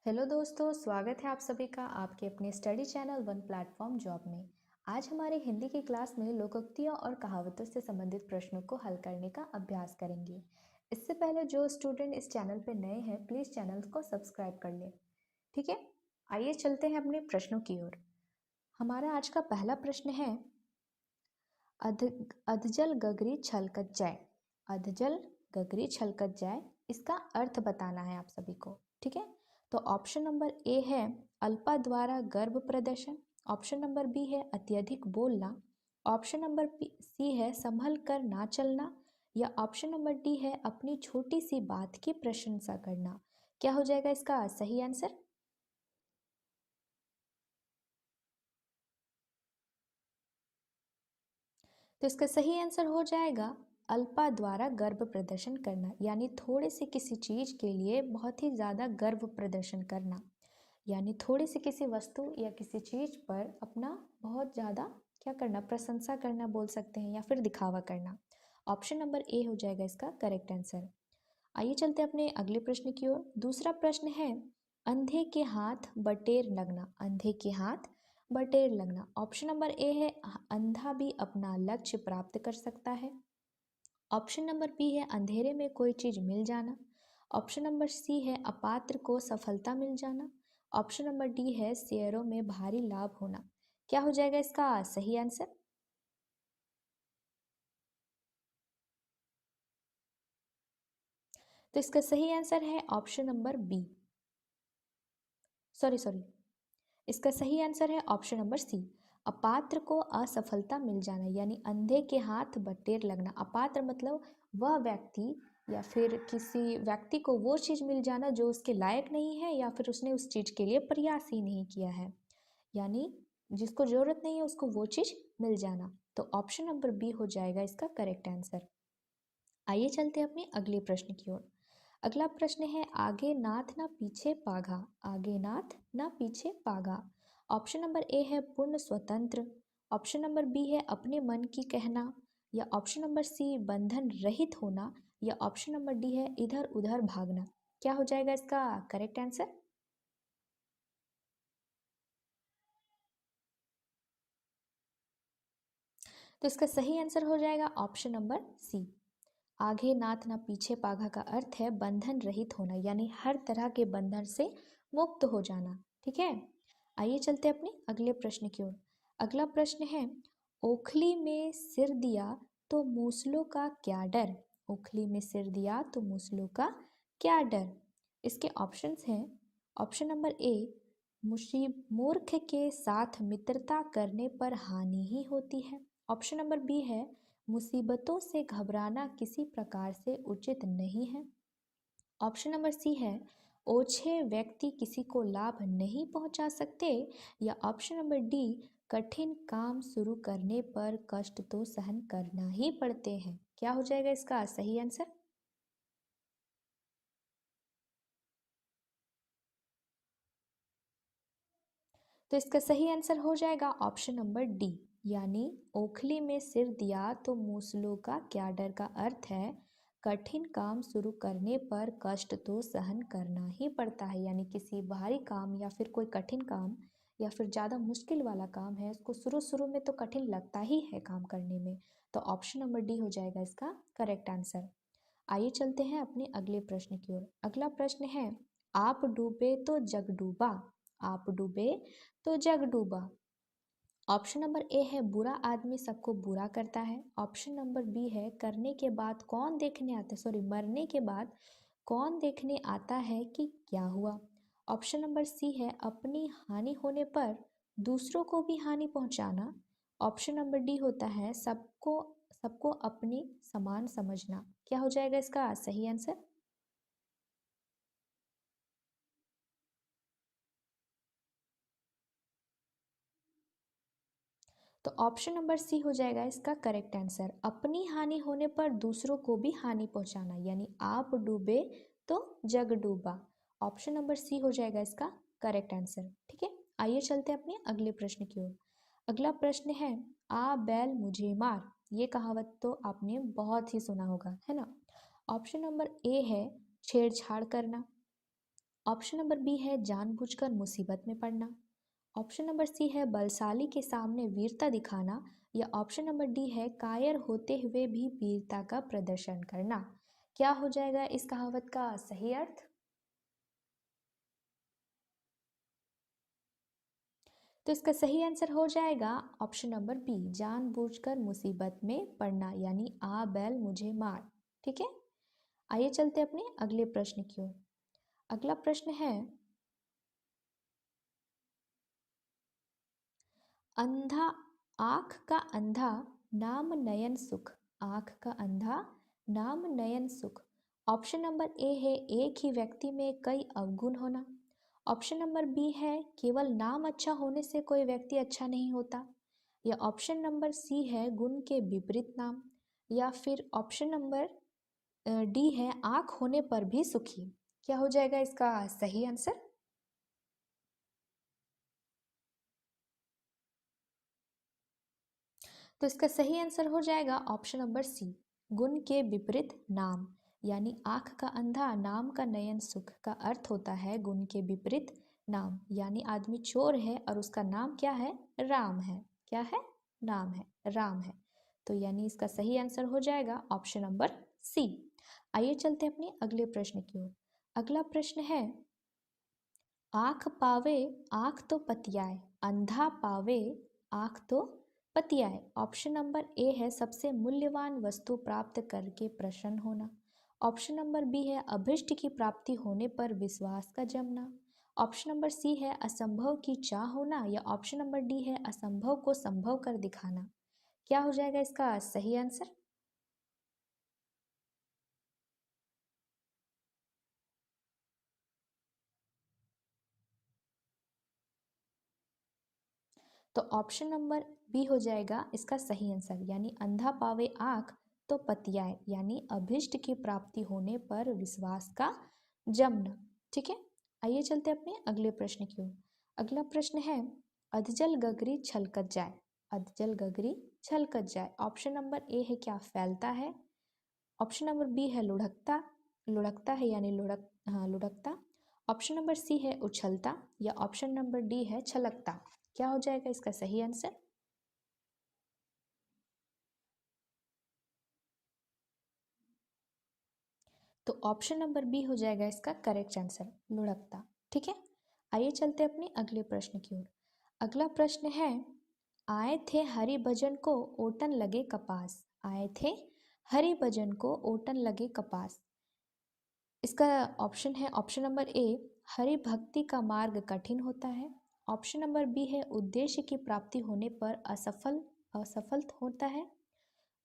Hello दोस्तों, स्वागत है आप सभी का आपके अपने study channel one platform job में। आज हमारे हिंदी की क्लास में लोकोक्तियों और कहावतों से संबंधित प्रश्नों को हल करने का अभ्यास करेंगे। इससे पहले जो स्टूडेंट इस चैनल पर नए हैं प्लीज़ चैनल को सब्सक्राइब कर लें। ठीक है, आइए चलते हैं अपने प्रश्नों की ओर। हमारा आज का पहला प्रश्न है, अध अधजल गगरी छलकत जाए। अधजल गगरी छलकत जाए, इसका अर्थ बताना है आप सभी को। ठीक है, तो ऑप्शन नंबर ए है अल्पा द्वारा गर्भ प्रदर्शन। ऑप्शन नंबर बी है अत्यधिक बोलना। ऑप्शन नंबर सी है संभल कर ना चलना। या ऑप्शन नंबर डी है अपनी छोटी सी बात की प्रशंसा करना। क्या हो जाएगा इसका सही आंसर? तो इसका सही आंसर हो जाएगा अल्पा द्वारा गर्व प्रदर्शन करना, यानी थोड़े से किसी चीज के लिए बहुत ही ज्यादा गर्व प्रदर्शन करना, यानी थोड़ी सी किसी वस्तु या किसी चीज पर अपना बहुत ज्यादा क्या करना, प्रशंसा करना बोल सकते हैं, या फिर दिखावा करना। ऑप्शन नंबर ए हो जाएगा इसका करेक्ट आंसर। आइए चलते हैं अपने अगले प्रश्न की ओर। दूसरा प्रश्न है, अंधे के हाथ बटेर लगना। अंधे के हाथ बटेर लगना। ऑप्शन नंबर ए है अंधा भी अपना लक्ष्य प्राप्त कर सकता है। ऑप्शन नंबर बी है अंधेरे में कोई चीज मिल जाना। ऑप्शन नंबर सी है अपात्र को सफलता मिल जाना। ऑप्शन नंबर डी है शेयरों में भारी लाभ होना। क्या हो जाएगा इसका सही आंसर? तो इसका सही आंसर है option number B. Sorry sorry, इसका सही आंसर है ऑप्शन नंबर सी। अपात्र को असफलता मिल जाना, यानी अंधे के हाथ बटेर लगना। अपात्र मतलब वह व्यक्ति या फिर किसी व्यक्ति को वो चीज मिल जाना जो उसके लायक नहीं है, या फिर उसने उस चीज के लिए प्रयास ही नहीं किया है, यानी जिसको जरूरत नहीं है उसको वो चीज मिल जाना। तो ऑप्शन नंबर बी हो जाएगा इसका करेक्ट आंसर। आइए चलते हैं अपने अगले प्रश्न की ओर। अगला प्रश्न है, आगे नाथ ना पीछे पागा। आगे नाथ ना पीछे पागा। ऑप्शन नंबर ए है पूर्ण स्वतंत्र। ऑप्शन नंबर बी है अपने मन की कहना। या ऑप्शन नंबर सी बंधन रहित होना। या ऑप्शन नंबर डी है इधर उधर भागना। क्या हो जाएगा इसका करेक्ट आंसर? तो इसका सही आंसर हो जाएगा ऑप्शन नंबर सी। आगे नाथ ना पीछे पागा का अर्थ है बंधन रहित होना, यानी हर तरह के बंधन से मुक्त हो जाना। ठीक है, आइए चलते हैं अपने अगले प्रश्न की ओर। अगला प्रश्न है, ओखली में सिर दिया तो मूसलों का क्या डर। ओखली में सिर दिया तो मूसलों का क्या डर। इसके ऑप्शंस हैं, ऑप्शन नंबर ए मुसीब मूर्ख के साथ मित्रता करने पर हानि ही होती है। ऑप्शन नंबर बी है मुसीबतों से घबराना किसी प्रकार से उचित नहीं है। ऑप्शन नंबर सी है ओछे व्यक्ति किसी को लाभ नहीं पहुंचा सकते। या ऑप्शन नंबर डी कठिन काम शुरू करने पर कष्ट तो सहन करना ही पड़ते हैं। क्या हो जाएगा इसका सही आंसर? तो इसका सही आंसर हो जाएगा ऑप्शन नंबर डी, यानी ओखली में सिर दिया तो मूसलों का क्या डर का अर्थ है कठिन काम शुरू करने पर कष्ट तो सहन करना ही पड़ता है, यानी किसी भारी काम या फिर कोई कठिन काम या फिर ज़्यादा मुश्किल वाला काम है, उसको शुरू शुरू में तो कठिन लगता ही है काम करने में। तो ऑप्शन नंबर डी हो जाएगा इसका करेक्ट आंसर। आइए चलते हैं अपने अगले प्रश्न की ओर। अगला प्रश्न है, आप डूबे तो जग डूबा। आप डूबे तो जग डूबा। ऑप्शन नंबर ए है बुरा आदमी सबको बुरा करता है। ऑप्शन नंबर बी है करने के बाद कौन देखने आता है, सॉरी मरने के बाद कौन देखने आता है कि क्या हुआ। ऑप्शन नंबर सी है अपनी हानि होने पर दूसरों को भी हानि पहुंचाना। ऑप्शन नंबर डी होता है सबको सबको अपनी समान समझना। क्या हो जाएगा इसका सही आंसर? तो ऑप्शन नंबर सी हो जाएगा इसका करेक्ट आंसर। अपनी हानि होने पर दूसरों को भी हानि पहुंचाना, यानी आप डूबे तो जग डूबा। ऑप्शन नंबर सी हो जाएगा इसका करेक्ट आंसर। ठीक है, आइए चलते हैं अपने अगले प्रश्न की ओर। अगला प्रश्न है, आ बैल मुझे मार। ये कहावत तो आपने बहुत ही सुना होगा, है ना। ऑप्शन नंबर ए है छेड़छाड़ करना। ऑप्शन नंबर बी है जानबूझकर मुसीबत में पड़ना। ऑप्शन नंबर सी है बलशाली के सामने वीरता दिखाना। या ऑप्शन नंबर डी है कायर होते हुए भी वीरता का प्रदर्शन करना। क्या हो जाएगा इस कहावत का सही अर्थ? तो इसका सही आंसर हो जाएगा ऑप्शन नंबर बी, जानबूझकर मुसीबत में पड़ना, यानी आ बैल मुझे मार। ठीक है, आइए चलते अपने अगले प्रश्न की ओर। अगला प्रश्न है, अंधा आँख का अंधा नाम नयन सुख। आँख का अंधा नाम नयन सुख। ऑप्शन नंबर ए है एक ही व्यक्ति में कई अवगुण होना। ऑप्शन नंबर बी है केवल नाम अच्छा होने से कोई व्यक्ति अच्छा नहीं होता। या ऑप्शन नंबर सी है गुण के विपरीत नाम। या फिर ऑप्शन नंबर डी है आँख होने पर भी सुखी। क्या हो जाएगा इसका सही आंसर? तो इसका सही आंसर हो जाएगा ऑप्शन नंबर सी, गुण के विपरीत नाम। यानी आंख का अंधा नाम का नयन सुख का अर्थ होता है गुण के विपरीत नाम। यानी आदमी चोर है और उसका नाम क्या है? राम है। क्या है? नाम है, राम है। तो यानी इसका सही आंसर हो जाएगा ऑप्शन नंबर सी। आइए चलते हैं अपने अगले प्रश्न की ओर। अगला प्रश्न है, आँख पावे आँख तो पतियाए, अंधा पावे आँख तो पतियाए। ऑप्शन नंबर ए है सबसे मूल्यवान वस्तु प्राप्त करके प्रसन्न होना। ऑप्शन नंबर बी है अभिष्ट की प्राप्ति होने पर विश्वास का जमना। ऑप्शन नंबर सी है असंभव की चाह होना। या ऑप्शन नंबर डी है असंभव को संभव कर दिखाना। क्या हो जाएगा इसका सही आंसर? तो ऑप्शन नंबर बी हो जाएगा इसका सही आंसर, यानी अंधा पावे आँख तो पतियाए, यानी अभिष्ट की प्राप्ति होने पर विश्वास का जमना। ठीक है, आइए चलते अपने अगले प्रश्न की ओर। अगला प्रश्न है, अधजल गगरी छलकत जाए। अधजल गगरी छलकत जाए। ऑप्शन नंबर ए है क्या फैलता है। ऑप्शन नंबर बी है लुढ़कता। लुढ़कता है यानी लुढ़कता। ऑप्शन नंबर सी है उछलता। या ऑप्शन नंबर डी है छलकता। क्या हो जाएगा इसका सही आंसर? तो ऑप्शन नंबर बी हो जाएगा इसका करेक्ट आंसर, लुढ़कता। ठीक है, आइए चलते अपने अगले प्रश्न की ओर। अगला प्रश्न है, आए थे हरि भजन को ओटन लगे कपास। आए थे हरि भजन को ओटन लगे कपास। इसका ऑप्शन है ऑप्शन नंबर ए, हरि भक्ति का मार्ग कठिन होता है। ऑप्शन नंबर बी है उद्देश्य की प्राप्ति होने पर असफल होता है।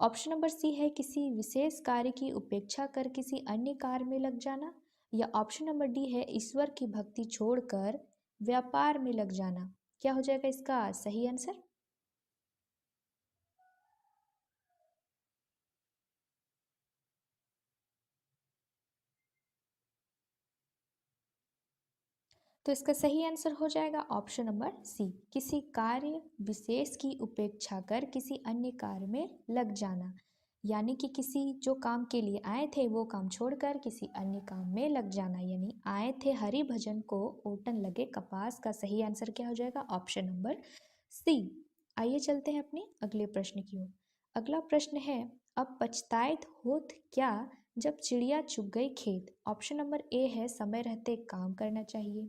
ऑप्शन नंबर सी है किसी विशेष कार्य की उपेक्षा कर किसी अन्य कार्य में लग जाना। या ऑप्शन नंबर डी है ईश्वर की भक्ति छोड़कर व्यापार में लग जाना। क्या हो जाएगा इसका सही आंसर? तो इसका सही आंसर हो जाएगा ऑप्शन नंबर सी, किसी कार्य विशेष की उपेक्षा कर किसी अन्य कार्य में लग जाना। यानी कि किसी जो काम के लिए आए थे वो काम छोड़कर किसी अन्य काम में लग जाना। यानी आए थे हरि भजन को ओटन लगे कपास का सही आंसर क्या हो जाएगा? Option number C. आइए चलते हैं अपने अगले प्रश्न की ओर। अगला प्रश्न है, अब पछताएत होत क्या जब चिड़िया चुग गई खेत। ऑप्शन नंबर ए है समय रहते काम करना चाहिए।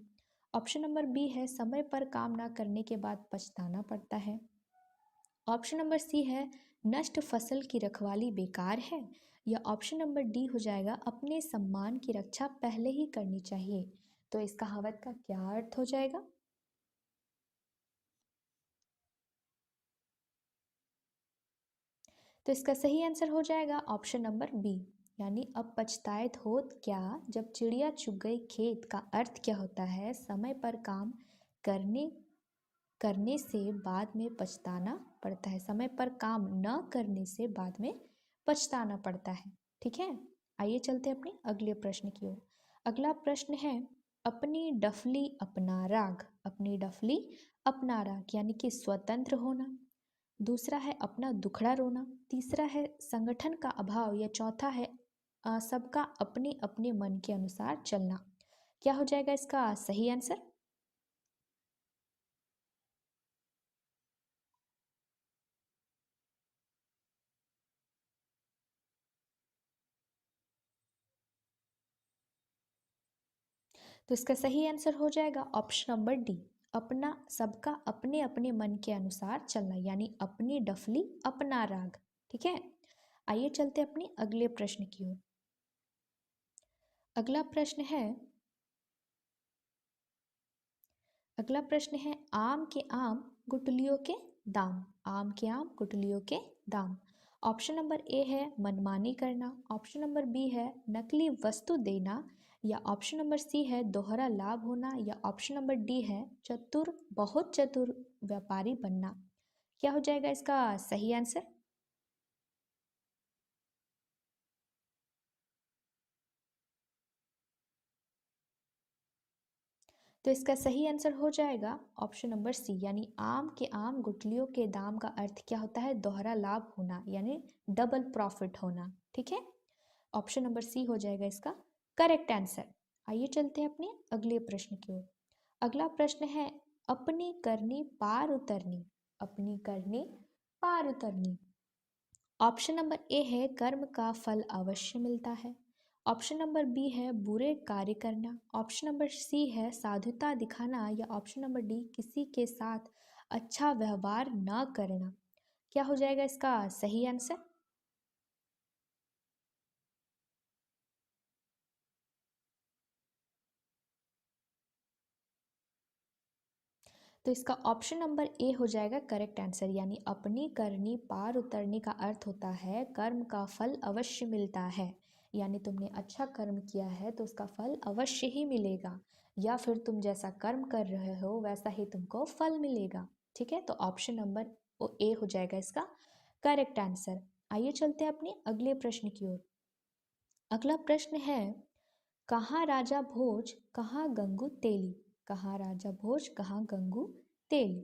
ऑप्शन नंबर बी है समय पर काम ना करने के बाद पछताना पड़ता है। ऑप्शन नंबर सी है नष्ट फसल की रखवाली बेकार है। या ऑप्शन नंबर डी हो जाएगा अपने सम्मान की रक्षा पहले ही करनी चाहिए। तो इस कहावत का क्या अर्थ हो जाएगा? तो इसका सही आंसर हो जाएगा ऑप्शन नंबर बी, यानी अब पछताएत होत क्या जब चिड़िया चुग गई खेत का अर्थ क्या होता है? समय पर काम करने करने से बाद में पछताना पड़ता है। समय पर काम न करने से बाद में पछताना पड़ता है। ठीक है, आइए चलते हैं अपने अगले प्रश्न की ओर। अगला प्रश्न है, अपनी डफली अपना राग। अपनी डफली अपना राग यानी कि स्वतंत्र होना। दूसरा है अपना दुखड़ा रोना। तीसरा है संगठन का अभाव। या चौथा है सबका अपने अपने मन के अनुसार चलना। क्या हो जाएगा इसका सही आंसर? तो इसका सही आंसर हो जाएगा ऑप्शन नंबर डी, अपना सबका अपने अपने मन के अनुसार चलना, यानी अपनी डफली अपना राग। ठीक है, आइए चलते अपने अगले प्रश्न की ओर। अगला प्रश्न है, अगला प्रश्न है आम के आम गुठलियों के दाम। आम के आम गुठलियों के दाम। ऑप्शन नंबर ए है मनमानी करना, ऑप्शन नंबर बी है नकली वस्तु देना, या ऑप्शन नंबर सी है दोहरा लाभ होना, या ऑप्शन नंबर डी है चतुर बहुत चतुर व्यापारी बनना। क्या हो जाएगा इसका सही आंसर? तो इसका सही आंसर हो जाएगा ऑप्शन नंबर सी, यानी आम के आम गुठलियों के दाम का अर्थ क्या होता है? दोहरा लाभ होना, यानी डबल प्रॉफिट होना। ठीक है, ऑप्शन नंबर सी हो जाएगा इसका करेक्ट आंसर। आइए चलते हैं अपने अगले प्रश्न की ओर। अगला प्रश्न है अपनी करनी पार उतरनी। अपनी करनी पार उतरनी। ऑप्शन नंबर ए है कर्म का फल अवश्य मिलता है, ऑप्शन नंबर बी है बुरे कार्य करना, ऑप्शन नंबर सी है साधुता दिखाना, या ऑप्शन नंबर डी किसी के साथ अच्छा व्यवहार न करना। क्या हो जाएगा इसका सही आंसर? तो इसका ऑप्शन नंबर ए हो जाएगा करेक्ट आंसर, यानी अपनी करनी पार उतरने का अर्थ होता है कर्म का फल अवश्य मिलता है, यानी तुमने अच्छा कर्म किया है तो उसका फल अवश्य ही मिलेगा, या फिर तुम जैसा कर्म कर रहे हो वैसा ही तुमको फल मिलेगा। ठीक है, तो ऑप्शन नंबर ए हो जाएगा इसका करेक्ट आंसर। आइए चलते हैं अपने अगले प्रश्न की ओर। अगला प्रश्न है कहाँ राजा भोज कहाँ गंगू तेली। कहाँ राजा भोज कहाँ गंगू तेली।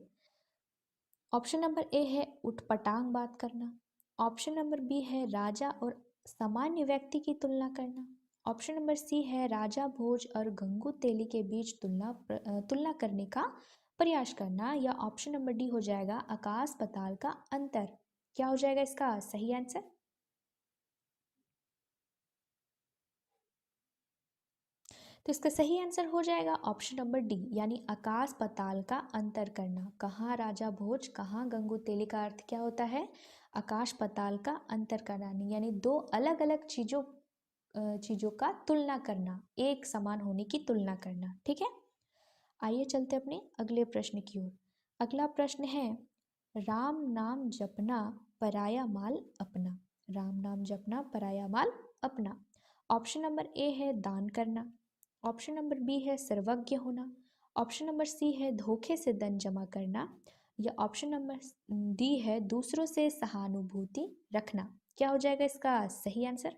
ऑप्शन नंबर ए है उठपटांग बात करना, ऑप्शन नंबर बी है राजा और सामान्य व्यक्ति की तुलना करना, ऑप्शन नंबर सी है राजा भोज और गंगू तेली के बीच तुलना करने का प्रयास करना, या ऑप्शन नंबर डी हो जाएगा आकाश पताल का अंतर। क्या हो जाएगा इसका सही आंसर? तो इसका सही आंसर हो जाएगा ऑप्शन नंबर डी, यानी आकाश पताल का अंतर करना। कहाँ राजा भोज कहाँ गंगू तेली का अर्थ क्या होता है? आकाश पताल का अंतर करना, यानी दो अलग अलग चीजों का तुलना करना, एक समान होने की तुलना करना। ठीक है, आइए चलते अपने अगले प्रश्न की ओर। अगला प्रश्न है राम नाम जपना पराया माल अपना। राम नाम जपना पराया माल अपना। ऑप्शन नंबर ए है दान करना, ऑप्शन नंबर बी है सर्वज्ञ होना, ऑप्शन नंबर सी है धोखे से धन जमा करना, या ऑप्शन नंबर डी है दूसरों से सहानुभूति रखना। क्या हो जाएगा इसका सही आंसर?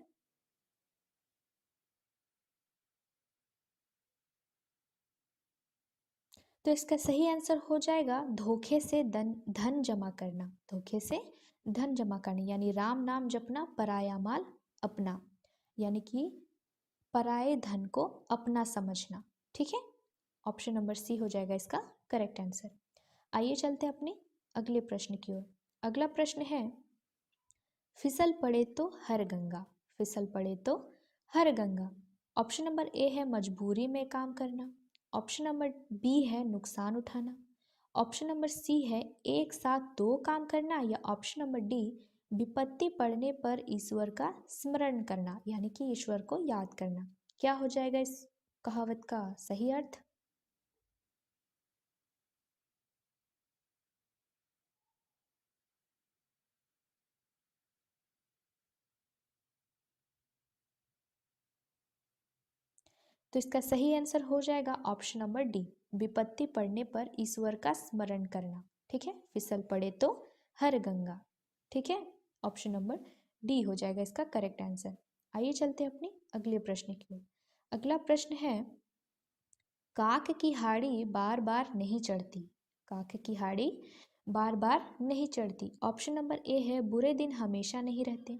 तो इसका सही आंसर हो जाएगा धोखे से धन धन जमा करना। धोखे से धन जमा करना, यानी राम नाम जपना पराया माल अपना, यानी कि पराये धन को अपना समझना। ठीक है, ऑप्शन नंबर सी हो जाएगा इसका करेक्ट आंसर। आइए चलते हैं अपने अगले प्रश्न की ओर। अगला प्रश्न है फिसल पड़े तो हर गंगा। फिसल पड़े तो हर गंगा। ऑप्शन नंबर ए है मजबूरी में काम करना, ऑप्शन नंबर बी है नुकसान उठाना, ऑप्शन नंबर सी है एक साथ दो काम करना, या ऑप्शन नंबर डी विपत्ति पड़ने पर ईश्वर का स्मरण करना, यानी कि ईश्वर को याद करना। क्या हो जाएगा इस कहावत का सही अर्थ? तो इसका सही आंसर हो जाएगा ऑप्शन नंबर डी, विपत्ति पड़ने पर ईश्वर का स्मरण करना। ठीक है, फिसल पड़े तो हर गंगा। ठीक है, ऑप्शन नंबर डी हो जाएगा इसका करेक्ट आंसर। आइए चलते हैं अपने अगले प्रश्न की ओर। अगला प्रश्न है काक की हाड़ी बार बार नहीं चढ़ती। काक की हाड़ी बार बार नहीं चढ़ती। ऑप्शन नंबर ए है बुरे दिन हमेशा नहीं रहते,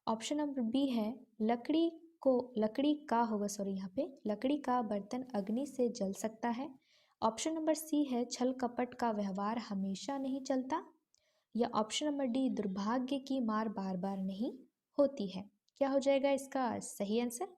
ऑप्शन नंबर बी है लकड़ी लकड़ी का होगा, सॉरी, यहाँ पे लकड़ी का बर्तन अग्नि से जल सकता है। ऑप्शन नंबर सी है छल कपट का व्यवहार हमेशा नहीं चलता। या ऑप्शन नंबर डी दुर्भाग्य की मार बार बार नहीं होती है। क्या हो जाएगा इसका सही आंसर?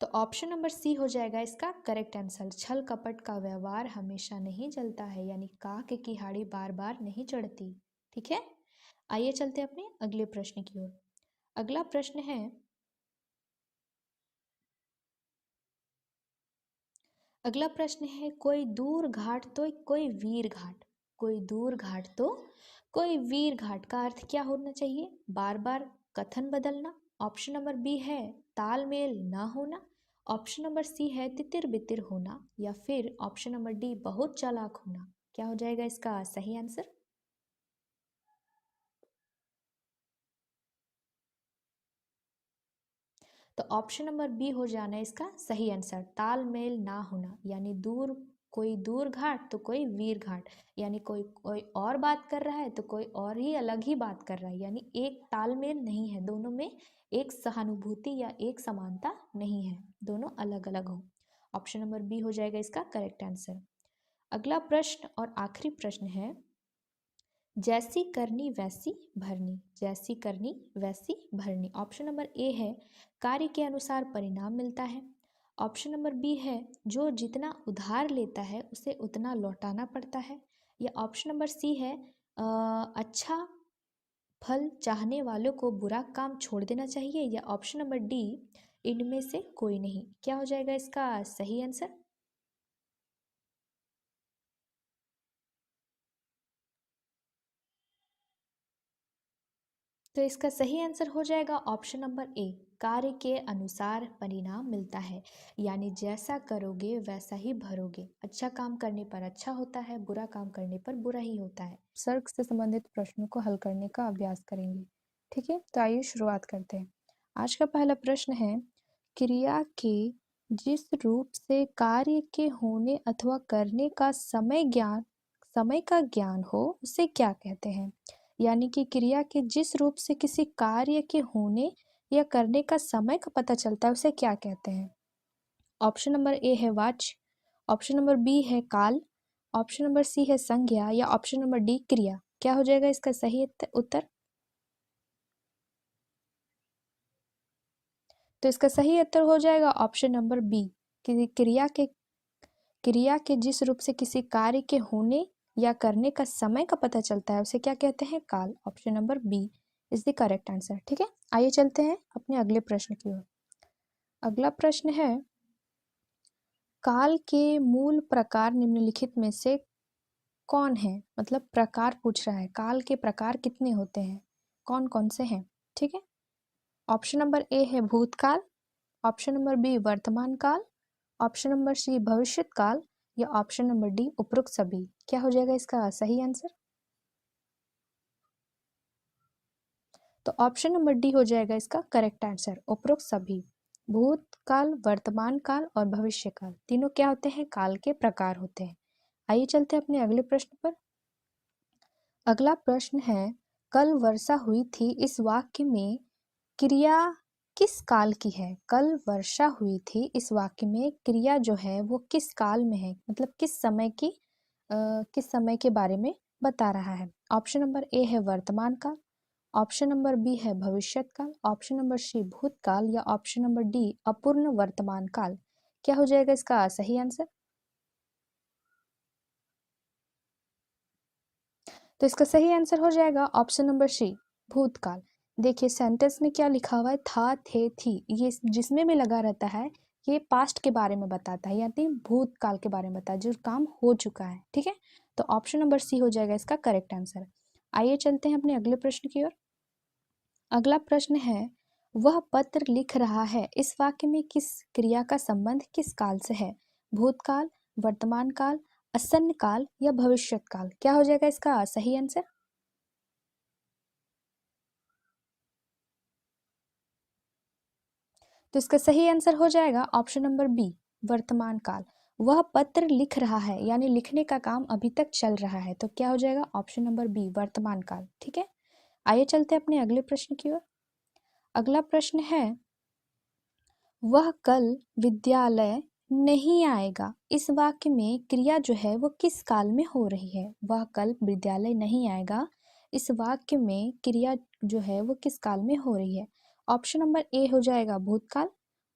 तो ऑप्शन नंबर सी हो जाएगा इसका करेक्ट आंसर। छल कपट का व्यवहार हमेशा नहीं चलता है, यानी काक की हाड़ी बार बार नहीं चढ़ती। ठीक है, आइए चलते हैं अपने अगले प्रश्न की ओर। अगला प्रश्न है, अगला प्रश्न है कोई दूर घाट तो कोई वीर घाट, कोई दूर घाट तो कोई वीर घाट का अर्थ क्या होना चाहिए? बार बार कथन बदलना। ऑप्शन नंबर बी है तालमेल ना होना। ऑप्शन नंबर सी है तितिर बितिर होना। या फिर ऑप्शन नंबर डी बहुत चालाक होना। क्या हो जाएगा इसका सही आंसर? तो ऑप्शन नंबर बी हो जाना है इसका सही आंसर, तालमेल ना होना। यानी दूर, कोई दूर घाट तो कोई वीर घाट, यानी कोई कोई और बात कर रहा है तो कोई और ही अलग ही बात कर रहा है, यानी एक तालमेल नहीं है, दोनों में एक सहानुभूति या एक समानता नहीं है, दोनों अलग अलग हो। ऑप्शन नंबर बी हो जाएगा इसका करेक्ट आंसर। अगला प्रश्न और आखिरी प्रश्न है, जैसी करनी वैसी भरनी, जैसी करनी वैसी भरनी। ऑप्शन नंबर ए है कार्य के अनुसार परिणाम मिलता है। ऑप्शन नंबर बी है जो जितना उधार लेता है उसे उतना लौटाना पड़ता है। या ऑप्शन नंबर सी है अच्छा फल चाहने वालों को बुरा काम छोड़ देना चाहिए। या ऑप्शन नंबर डी इनमें से कोई नहीं। क्या हो जाएगा इसका सही आंसर? तो इसका सही आंसर हो जाएगा ऑप्शन नंबर ए, कार्य के अनुसार परिणाम मिलता है। यानी जैसा करोगे वैसा ही भरोगे। अच्छा काम करने पर अच्छा होता है, बुरा काम करने पर बुरा ही होता है। सर्ग से संबंधित प्रश्नों को हल करने का अभ्यास करेंगे। ठीक है, तो आइए शुरुआत करते हैं। आज का पहला प्रश्न है, क्रिया के जिस रूप से कार्य के होने अथवा करने का समय का ज्ञान हो उसे क्या कहते हैं? यानी कि क्रिया के जिस रूप से किसी कार्य के होने या करने का समय का पता चलता है उसे क्या कहते हैं? ऑप्शन नंबर ए है वाच्य। ऑप्शन नंबर बी है काल। ऑप्शन नंबर सी है संज्ञा। या ऑप्शन नंबर डी क्रिया। क्या हो जाएगा इसका सही उत्तर? तो इसका सही उत्तर हो जाएगा ऑप्शन नंबर बी, कि क्रिया के जिस रूप से किसी कार्य के होने या करने का समय का पता चलता है उसे क्या कहते हैं? काल। Option number B is the correct answer. ठीक है, आइए चलते हैं अपने अगले प्रश्न की ओर। अगला प्रश्न है, काल के मूल प्रकार निम्नलिखित में से कौन है? मतलब प्रकार पूछ रहा है, काल के प्रकार कितने होते हैं, कौन कौन से हैं? ठीक है, ऑप्शन नंबर ए है भूतकाल। ऑप्शन नंबर बी वर्तमान काल। ऑप्शन नंबर सी भविष्यत काल। या ऑप्शन नंबर डी उपरोक्त सभी। क्या हो जाएगा इसका सही आंसर? तो ऑप्शन नंबर डी हो जाएगा इसका करेक्ट आंसर, उपरोक्त सभी। भूतकाल, वर्तमान काल और भविष्य काल तीनों क्या होते हैं? काल के प्रकार होते हैं। आइए चलते हैं अपने अगले प्रश्न पर। अगला प्रश्न है, कल वर्षा हुई थी इस वाक्य में क्रिया किस काल की है? कल वर्षा हुई थी इस वाक्य में क्रिया जो है वो किस काल में है, मतलब किस समय की किस समय के बारे में बता रहा है? ऑप्शन नंबर ए है वर्तमान काल। ऑप्शन नंबर बी है भविष्यत काल। ऑप्शन नंबर सी भूतकाल। या ऑप्शन नंबर डी अपूर्ण वर्तमान काल। क्या हो जाएगा इसका सही आंसर? तो इसका सही आंसर हो जाएगा ऑप्शन नंबर सी भूतकाल। देखिए सेंटेंस में क्या लिखा हुआ है, था थे थी, ये जिसमें भी लगा रहता है ये पास्ट के बारे में बताता है, यानी भूतकाल के बारे में बताता है जो काम हो चुका है। ठीक है, तो ऑप्शन नंबर सी हो जाएगा इसका करेक्ट आंसर। आइए चलते हैं अपने अगले प्रश्न की ओर। अगला प्रश्न है, वह पत्र लिख रहा है इस वाक्य में किस क्रिया का संबंध किस काल से है? भूतकाल, वर्तमान काल, आसन्न काल या भविष्यत काल। क्या हो जाएगा इसका सही आंसर? तो इसका सही आंसर हो जाएगा ऑप्शन नंबर बी वर्तमान काल। वह पत्र लिख रहा है यानी लिखने का काम अभी तक चल रहा है, तो क्या हो जाएगा ऑप्शन नंबर बी वर्तमान काल। ठीक है, आइए चलते हैं अपने अगले प्रश्न की ओर। अगला प्रश्न है, वह कल विद्यालय नहीं आएगा। इस वाक्य में क्रिया जो है वो किस काल में हो रही है? वह कल विद्यालय नहीं आएगा, इस वाक्य में क्रिया जो है वो किस काल में हो रही है? ऑप्शन नंबर ए हो जाएगा भूतकाल,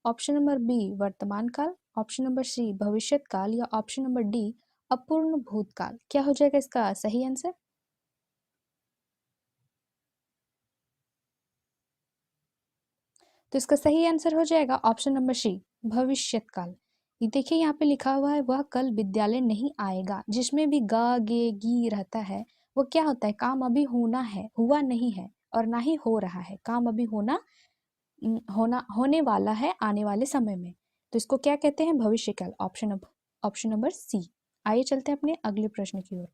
ऑप्शन नंबर बी वर्तमान काल, ऑप्शन नंबर सी भविष्यत काल, या ऑप्शन नंबर डी अपूर्ण भूतकाल। क्या हो जाएगा इसका सही आंसर? तो इसका सही आंसर हो जाएगा ऑप्शन नंबर सी भविष्यत काल। ये देखिए यहाँ पे लिखा हुआ है वह कल विद्यालय नहीं आएगा, जिसमें भी ग गे गी रहता है वो क्या होता है? काम अभी होना है, हुआ नहीं है और ना ही हो रहा है। काम अभी होने वाला है आने वाले समय में। तो इसको क्या कहते हैं? भविष्य काल। Option number C. आइए चलते हैं अपने अगले प्रश्न की ओर।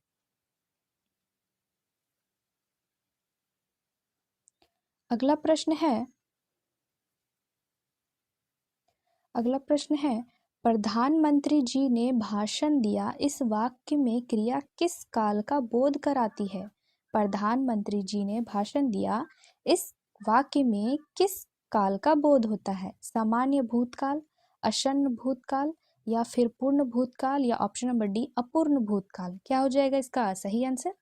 अगला प्रश्न है, प्रधानमंत्री जी ने भाषण दिया, इस वाक्य में क्रिया किस काल का बोध कराती है? प्रधानमंत्री जी ने भाषण दिया, इस वाक्य में किस काल का बोध होता है? सामान्य भूतकाल, आसन्न भूतकाल, या फिर पूर्ण भूतकाल, या ऑप्शन नंबर डी अपूर्ण भूतकाल। क्या हो जाएगा इसका सही आंसर?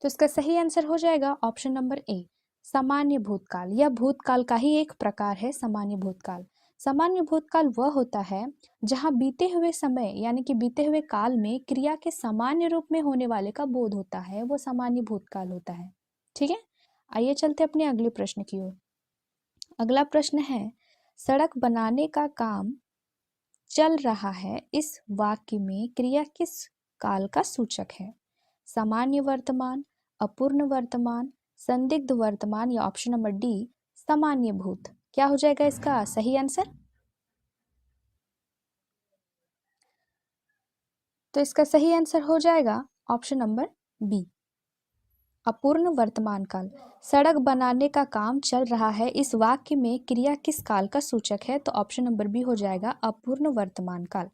तो इसका सही आंसर हो जाएगा ऑप्शन नंबर ए सामान्य भूतकाल। यह भूतकाल का ही एक प्रकार है, सामान्य भूतकाल। सामान्य भूतकाल वह होता है जहां बीते हुए समय यानी कि बीते हुए काल में क्रिया के सामान्य रूप में होने वाले का बोध होता है, वो सामान्य भूतकाल होता है। ठीक है, आइए चलते अपने अगले प्रश्न की ओर। अगला प्रश्न है, सड़क बनाने का काम चल रहा है, इस वाक्य में क्रिया किस काल का सूचक है? सामान्य वर्तमान, अपूर्ण वर्तमान, संदिग्ध वर्तमान, या ऑप्शन नंबर डी सामान्य भूत। क्या हो जाएगा इसका सही आंसर? तो इसका सही आंसर हो जाएगा ऑप्शन नंबर बी अपूर्ण वर्तमान काल। सड़क बनाने का काम चल रहा है, इस वाक्य में क्रिया किस काल का सूचक है? तो ऑप्शन नंबर बी हो जाएगा अपूर्ण वर्तमान काल।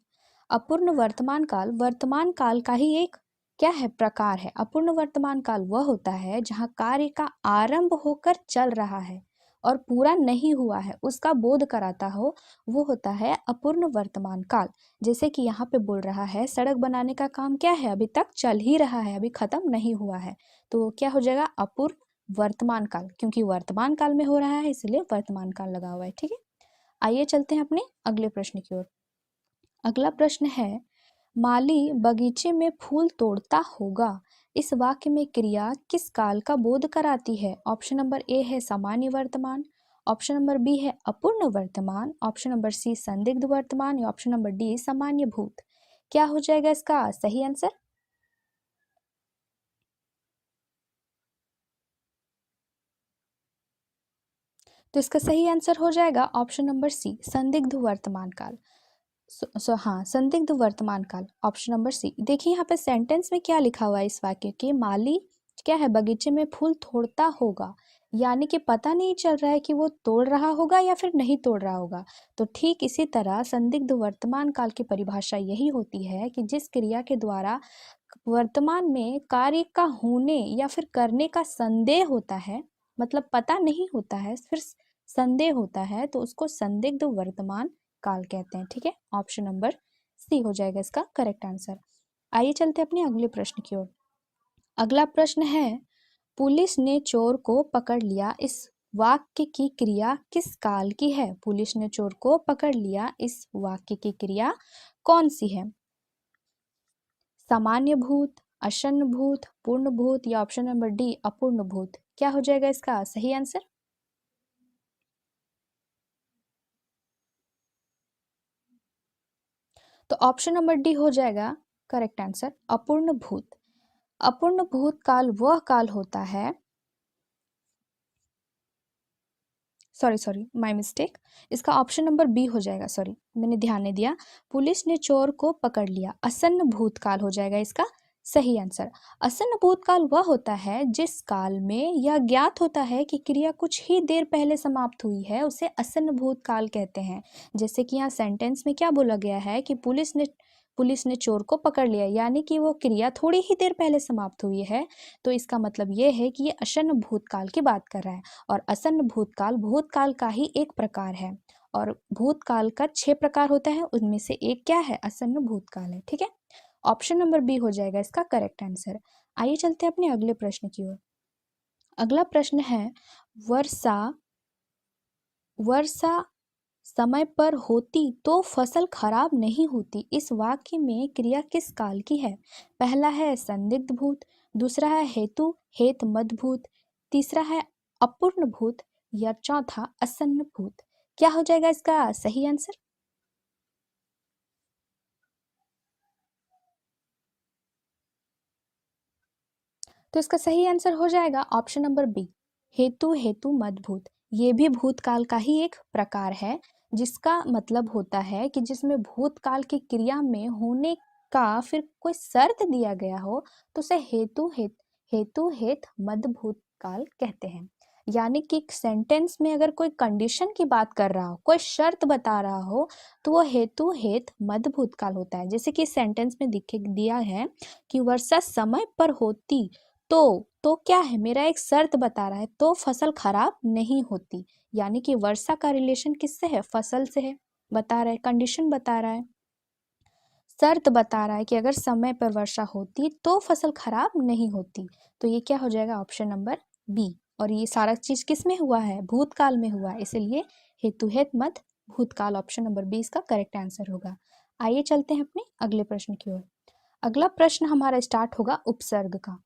अपूर्ण वर्तमान काल का ही एक क्या है? प्रकार है। अपूर्ण वर्तमान काल वह होता है जहां कार्य का आरंभ होकर चल रहा है और पूरा नहीं हुआ है, उसका बोध कराता हो, वो होता है अपूर्ण वर्तमान काल। जैसे कि यहाँ पे बोल रहा है सड़क बनाने का काम क्या है? अभी तक चल ही रहा है, अभी खत्म नहीं हुआ है। तो क्या हो जाएगा? अपूर्ण वर्तमान काल, क्योंकि वर्तमान काल में हो रहा है इसलिए वर्तमान काल लगा हुआ है। ठीक है, आइए चलते हैं अपने अगले प्रश्न की ओर। अगला प्रश्न है, माली बगीचे में फूल तोड़ता होगा, इस वाक्य में क्रिया किस काल का बोध कराती है? ऑप्शन नंबर ए है सामान्य वर्तमान, ऑप्शन नंबर बी है अपूर्ण वर्तमान, ऑप्शन नंबर सी संदिग्ध वर्तमान, या ऑप्शन नंबर डी सामान्य भूत। क्या हो जाएगा इसका सही आंसर? तो इसका सही आंसर हो जाएगा ऑप्शन नंबर सी संदिग्ध वर्तमान काल। हाँ, संदिग्ध वर्तमान काल, ऑप्शन नंबर सी। देखिए यहाँ पे सेंटेंस में क्या लिखा हुआ है इस वाक्य के, माली क्या है? बगीचे में फूल तोड़ता होगा, यानी कि पता नहीं चल रहा है कि वो तोड़ रहा होगा या फिर नहीं तोड़ रहा होगा। तो ठीक इसी तरह संदिग्ध वर्तमान काल की परिभाषा यही होती है कि जिस क्रिया के द्वारा वर्तमान में कार्य का होने या फिर करने का संदेह होता है, मतलब पता नहीं होता है, फिर संदेह होता है, तो उसको संदिग्ध वर्तमान काल कहते हैं। ठीक है, ऑप्शन नंबर सी हो जाएगा इसका करेक्ट आंसर। आइए चलते हैं अपने अगले प्रश्न की ओर। अगला प्रश्न है, पुलिस ने चोर को पकड़ लिया, इस वाक्य की क्रिया किस काल की है? पुलिस ने चोर को पकड़ लिया, इस वाक्य की क्रिया कौन सी है? सामान्य भूत, आसन्न भूत, पूर्ण भूत, या ऑप्शन नंबर डी अपूर्ण भूत। क्या हो जाएगा इसका सही आंसर? तो ऑप्शन नंबर डी हो जाएगा करेक्ट आंसर अपूर्ण भूत। अपूर्ण भूत काल वह काल होता है, सॉरी सॉरी माय मिस्टेक, इसका ऑप्शन नंबर बी हो जाएगा, सॉरी मैंने ध्यान नहीं दिया। पुलिस ने चोर को पकड़ लिया, आसन्न भूतकाल हो जाएगा इसका सही आंसर। आसन्न भूतकाल वह होता है जिस काल में यह ज्ञात होता है कि क्रिया कुछ ही देर पहले समाप्त हुई है, उसे आसन्न भूतकाल कहते हैं। जैसे कि यहाँ सेंटेंस में क्या बोला गया है कि पुलिस ने पुलिस ने चोर को पकड़ लिया, यानी कि वो क्रिया थोड़ी ही देर पहले समाप्त हुई है। तो इसका मतलब ये है कि ये आसन्न भूतकाल की बात कर रहा है, और आसन्न भूतकाल भूतकाल का ही एक प्रकार है, और भूतकाल का 6 प्रकार होता है, उनमें से एक क्या है, आसन्न भूतकाल है। ठीक है, ऑप्शन नंबर बी हो जाएगा इसका करेक्ट आंसर। आइए चलते हैं अपने अगले प्रश्न की ओर। अगला प्रश्न है, वर्षा वर्षा समय पर होती तो फसल खराब नहीं होती, इस वाक्य में क्रिया किस काल की है? पहला है संदिग्ध भूत, दूसरा है हेतु हेत मद भूत, तीसरा है अपूर्ण भूत, या चौथा असन्न भूत। क्या हो जाएगा इसका सही आंसर? तो इसका सही आंसर हो जाएगा ऑप्शन नंबर बी, हेतु हेतु मद भूत। ये भी भूतकाल का ही एक प्रकार है, जिसका मतलब होता है कि जिसमें भूतकाल की क्रिया में होने का फिर कोई शर्त दिया गया हो, तो उसे हेतु हेत मद भूतकाल कहते हैं। यानी कि एक सेंटेंस में अगर कोई कंडीशन की बात कर रहा हो, कोई शर्त बता रहा हो, तो वो हेतु हेत मद भूतकाल होता है। जैसे कि सेंटेंस में दिया है कि वर्षा समय पर होती तो क्या है, मेरा एक शर्त बता रहा है, तो फसल खराब नहीं होती। यानी कि वर्षा का रिलेशन किससे है, फसल से है, बता रहा है, कंडीशन बता रहा है, शर्त बता रहा है कि अगर समय पर वर्षा होती तो फसल खराब नहीं होती। तो ये क्या हो जाएगा ऑप्शन नंबर बी। और ये सारा चीज किस में हुआ है, भूतकाल में हुआ है, इसलिए हेतु हेत मत भूतकाल, ऑप्शन नंबर बी इसका करेक्ट आंसर होगा। आइए चलते हैं अपने अगले प्रश्न की ओर। अगला प्रश्न हमारा स्टार्ट होगा उपसर्ग का।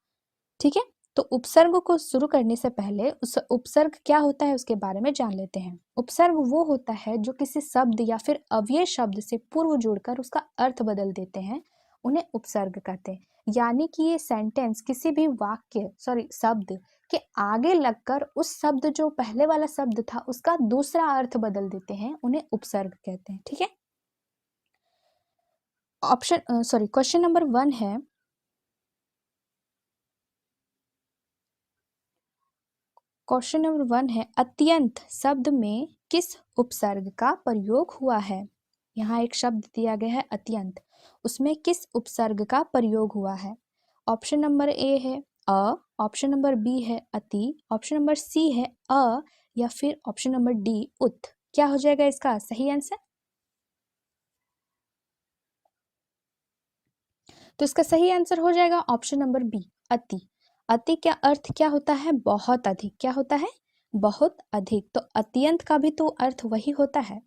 ठीक है, तो उपसर्ग को शुरू करने से पहले उस उपसर्ग क्या होता है उसके बारे में जान लेते हैं। उपसर्ग वो होता है जो किसी शब्द या फिर अव्यय शब्द से पूर्व जोड़कर उसका अर्थ बदल देते हैं, उन्हें उपसर्ग कहते हैं। यानी कि ये सेंटेंस किसी भी वाक्य शब्द के आगे लगकर उस शब्द जो पहले वाला शब्द था उसका दूसरा अर्थ बदल देते हैं, उन्हें उपसर्ग कहते हैं। ठीक है, क्वेश्चन नंबर 1 है, क्वेश्चन नंबर 1 है, अत्यंत शब्द में किस उपसर्ग का प्रयोग हुआ है? यहाँ एक शब्द दिया गया है अत्यंत, उसमें किस उपसर्ग का प्रयोग हुआ है? ऑप्शन नंबर ए है अ, ऑप्शन नंबर बी है अति, ऑप्शन नंबर सी है अ, या फिर ऑप्शन नंबर डी उत। क्या हो जाएगा इसका सही आंसर? तो इसका सही आंसर हो जाएगा ऑप्शन नंबर बी अति। अति का अर्थ क्या होता है, बहुत अधिक। क्या होता है, बहुत अधिक। तो अत्यंत का भी तो अर्थ वही होता है।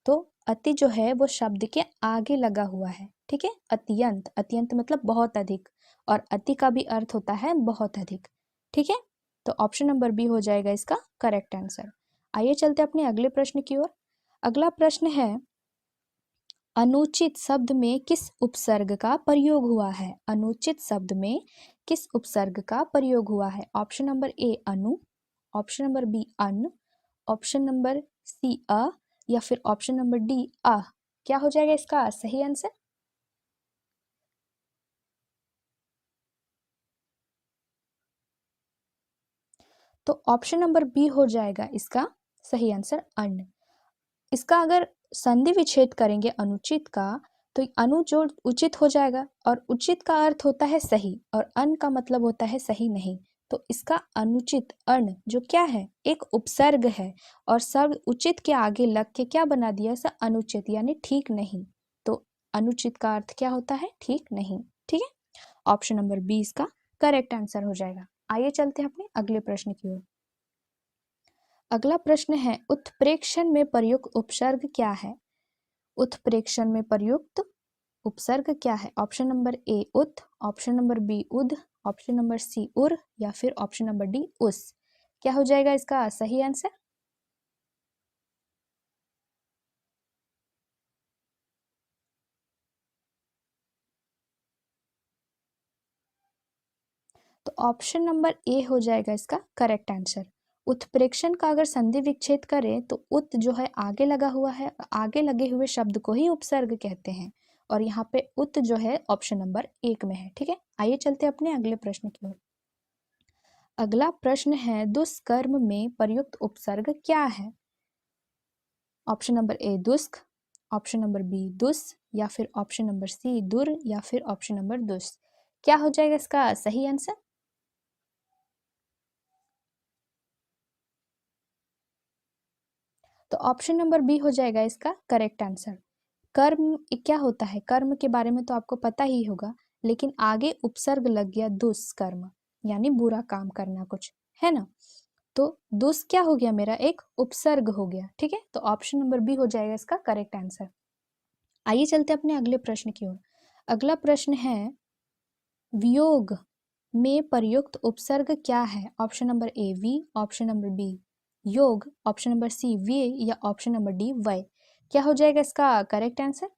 तो अति जो है वो शब्द के आगे लगा हुआ है। ठीक है, अत्यंत, अत्यंत मतलब बहुत अधिक, और अति का भी अर्थ होता है बहुत अधिक। ठीक है, तो ऑप्शन नंबर बी हो जाएगा इसका करेक्ट आंसर। आइए चलते अपने अगले प्रश्न की ओर। अगला प्रश्न है, अनुचित शब्द में किस उपसर्ग का प्रयोग हुआ है? अनुचित शब्द में किस उपसर्ग का प्रयोग हुआ है? ऑप्शन नंबर ए अनु, ऑप्शन नंबर बी अन, ऑप्शन नंबर सी अ, या फिर ऑप्शन नंबर डी अ। क्या हो जाएगा इसका सही आंसर? तो ऑप्शन नंबर बी हो जाएगा इसका सही आंसर अन। इसका अगर संधि विच्छेद करेंगे अनुचित का, तो अनु जो उचित हो जाएगा, और उचित का अर्थ होता है सही, और अन का मतलब होता है सही नहीं। तो इसका अनुचित अन जो क्या है, एक उपसर्ग है, और शब्द उचित के आगे लग के क्या बना दिया, इसे अनुचित यानी ठीक नहीं। तो अनुचित का अर्थ क्या होता है, ठीक नहीं। ठीक है, ऑप्शन नंबर बी इसका करेक्ट आंसर हो जाएगा। आइए चलते हैं अपने अगले प्रश्न की ओर। अगला प्रश्न है, उत्प्रेक्षण में प्रयुक्त उपसर्ग क्या है? उत्प्रेक्षण में प्रयुक्त उपसर्ग क्या है? ऑप्शन नंबर ए उत, ऑप्शन नंबर बी उद, ऑप्शन नंबर सी उर, या फिर ऑप्शन नंबर डी उस। क्या हो जाएगा इसका सही आंसर? तो ऑप्शन नंबर ए हो जाएगा इसका करेक्ट आंसर। उत्प्रेक्षण का अगर संधि विच्छेद करें तो उत जो है आगे लगा हुआ है, आगे लगे हुए शब्द को ही उपसर्ग कहते हैं, और यहाँ पे उत जो है ऑप्शन नंबर एक में है। ठीक है, आइए चलते अपने अगले प्रश्न की ओर। अगला प्रश्न है, दुष्कर्म में प्रयुक्त उपसर्ग क्या है? ऑप्शन नंबर ए दुष्क, ऑप्शन नंबर बी दुस, या फिर ऑप्शन नंबर सी दुर, या फिर ऑप्शन नंबर दुस। क्या हो जाएगा इसका सही आंसर? तो ऑप्शन नंबर बी हो जाएगा इसका करेक्ट आंसर। कर्म क्या होता है, कर्म के बारे में तो आपको पता ही होगा, लेकिन आगे उपसर्ग लग गया दुष्कर्म, यानी बुरा काम करना कुछ, है ना। तो दुष् क्या हो गया मेरा, एक उपसर्ग हो गया, ठीक है। तो ऑप्शन नंबर बी हो जाएगा इसका करेक्ट आंसर। आइए चलते अपने अगले प्रश्न की ओर। अगला प्रश्न है वियोग में प्रयुक्त उपसर्ग क्या है? ऑप्शन नंबर ए वी, ऑप्शन नंबर बी योग, ऑप्शन नंबर सी वे, या ऑप्शन नंबर डी वय। क्या हो जाएगा इसका करेक्ट आंसर?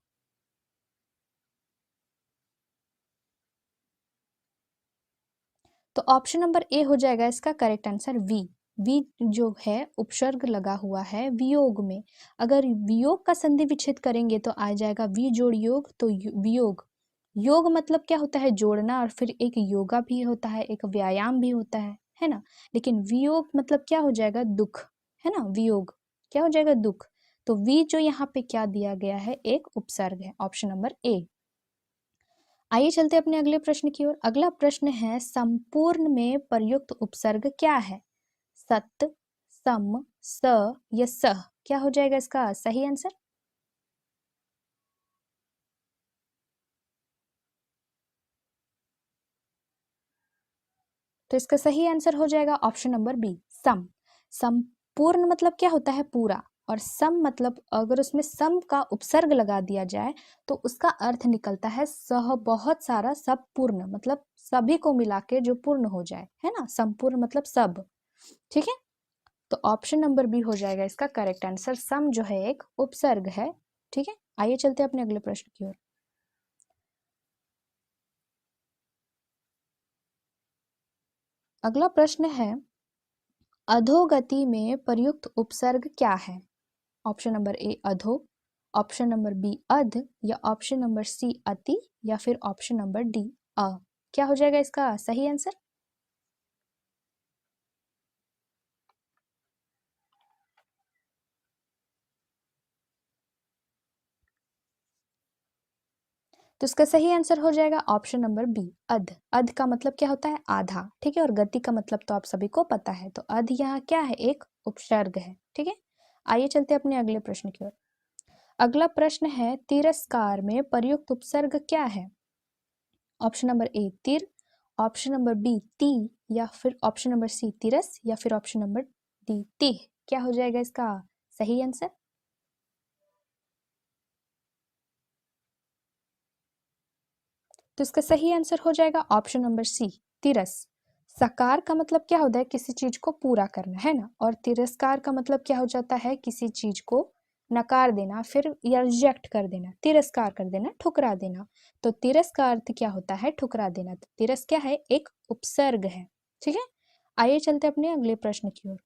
तो ऑप्शन नंबर ए हो जाएगा इसका करेक्ट आंसर वी। वी जो है उपसर्ग लगा हुआ है वियोग में। अगर वियोग का संधि विच्छेद करेंगे तो आ जाएगा वी जोड़ योग, तो वियोग। योग मतलब क्या होता है, जोड़ना, और फिर एक योगा भी होता है, एक व्यायाम भी होता है ना। लेकिन वियोग मतलब क्या हो जाएगा, दुख, है ना। वियोग क्या हो जाएगा, दुख। तो वी जो यहाँ पे क्या दिया गया है, एक उपसर्ग है, ऑप्शन नंबर ए। आइए चलते अपने अगले प्रश्न की ओर। अगला प्रश्न है संपूर्ण में प्रयुक्त उपसर्ग क्या है? सत, सम, स, या सह। क्या हो जाएगा इसका सही आंसर? तो इसका सही आंसर हो जाएगा ऑप्शन नंबर बी सम। संपूर्ण मतलब क्या होता है, पूरा, और सम मतलब अगर उसमें सम का उपसर्ग लगा दिया जाए तो उसका अर्थ निकलता है सह, बहुत सारा, सब पूर्ण, मतलब सभी को मिला के जो पूर्ण हो जाए, है ना। संपूर्ण मतलब सब, ठीक है। तो ऑप्शन नंबर बी हो जाएगा इसका करेक्ट आंसर। सम जो है एक उपसर्ग है, ठीक है। आइए चलते हैं अपने अगले प्रश्न की ओर। अगला प्रश्न है अधोगति में प्रयुक्त उपसर्ग क्या है? ऑप्शन नंबर ए अधो, ऑप्शन नंबर बी अध, या ऑप्शन नंबर सी अति, या फिर ऑप्शन नंबर डी अ। क्या हो जाएगा इसका सही आंसर? तो इसका सही आंसर हो जाएगा ऑप्शन नंबर बी अध। अध का मतलब क्या होता है, आधा, ठीक है। और गति का मतलब तो आप सभी को पता है। तो अध यहाँ क्या है, एक उपसर्ग है, ठीक है। आइए चलते अपने अगले प्रश्न की ओर। अगला प्रश्न है तिरस्कार में प्रयुक्त उपसर्ग क्या है? ऑप्शन नंबर ए तिर, ऑप्शन नंबर बी ती, या फिर ऑप्शन नंबर सी तिरस, या फिर ऑप्शन नंबर डी तिह। क्या हो जाएगा इसका सही आंसर? तो इसका सही आंसर हो जाएगा ऑप्शन नंबर सी तिरस। सकार का मतलब क्या होता है, किसी चीज को पूरा करना, है ना। और तिरस्कार का मतलब क्या हो जाता है, किसी चीज को नकार देना, फिर या रिजेक्ट कर देना, तिरस्कार कर देना, ठुकरा देना। तो तिरस का अर्थ क्या होता है, ठुकरा देना। तो तिरस क्या है, एक उपसर्ग है, ठीक है। आइए चलते अपने अगले प्रश्न की ओर।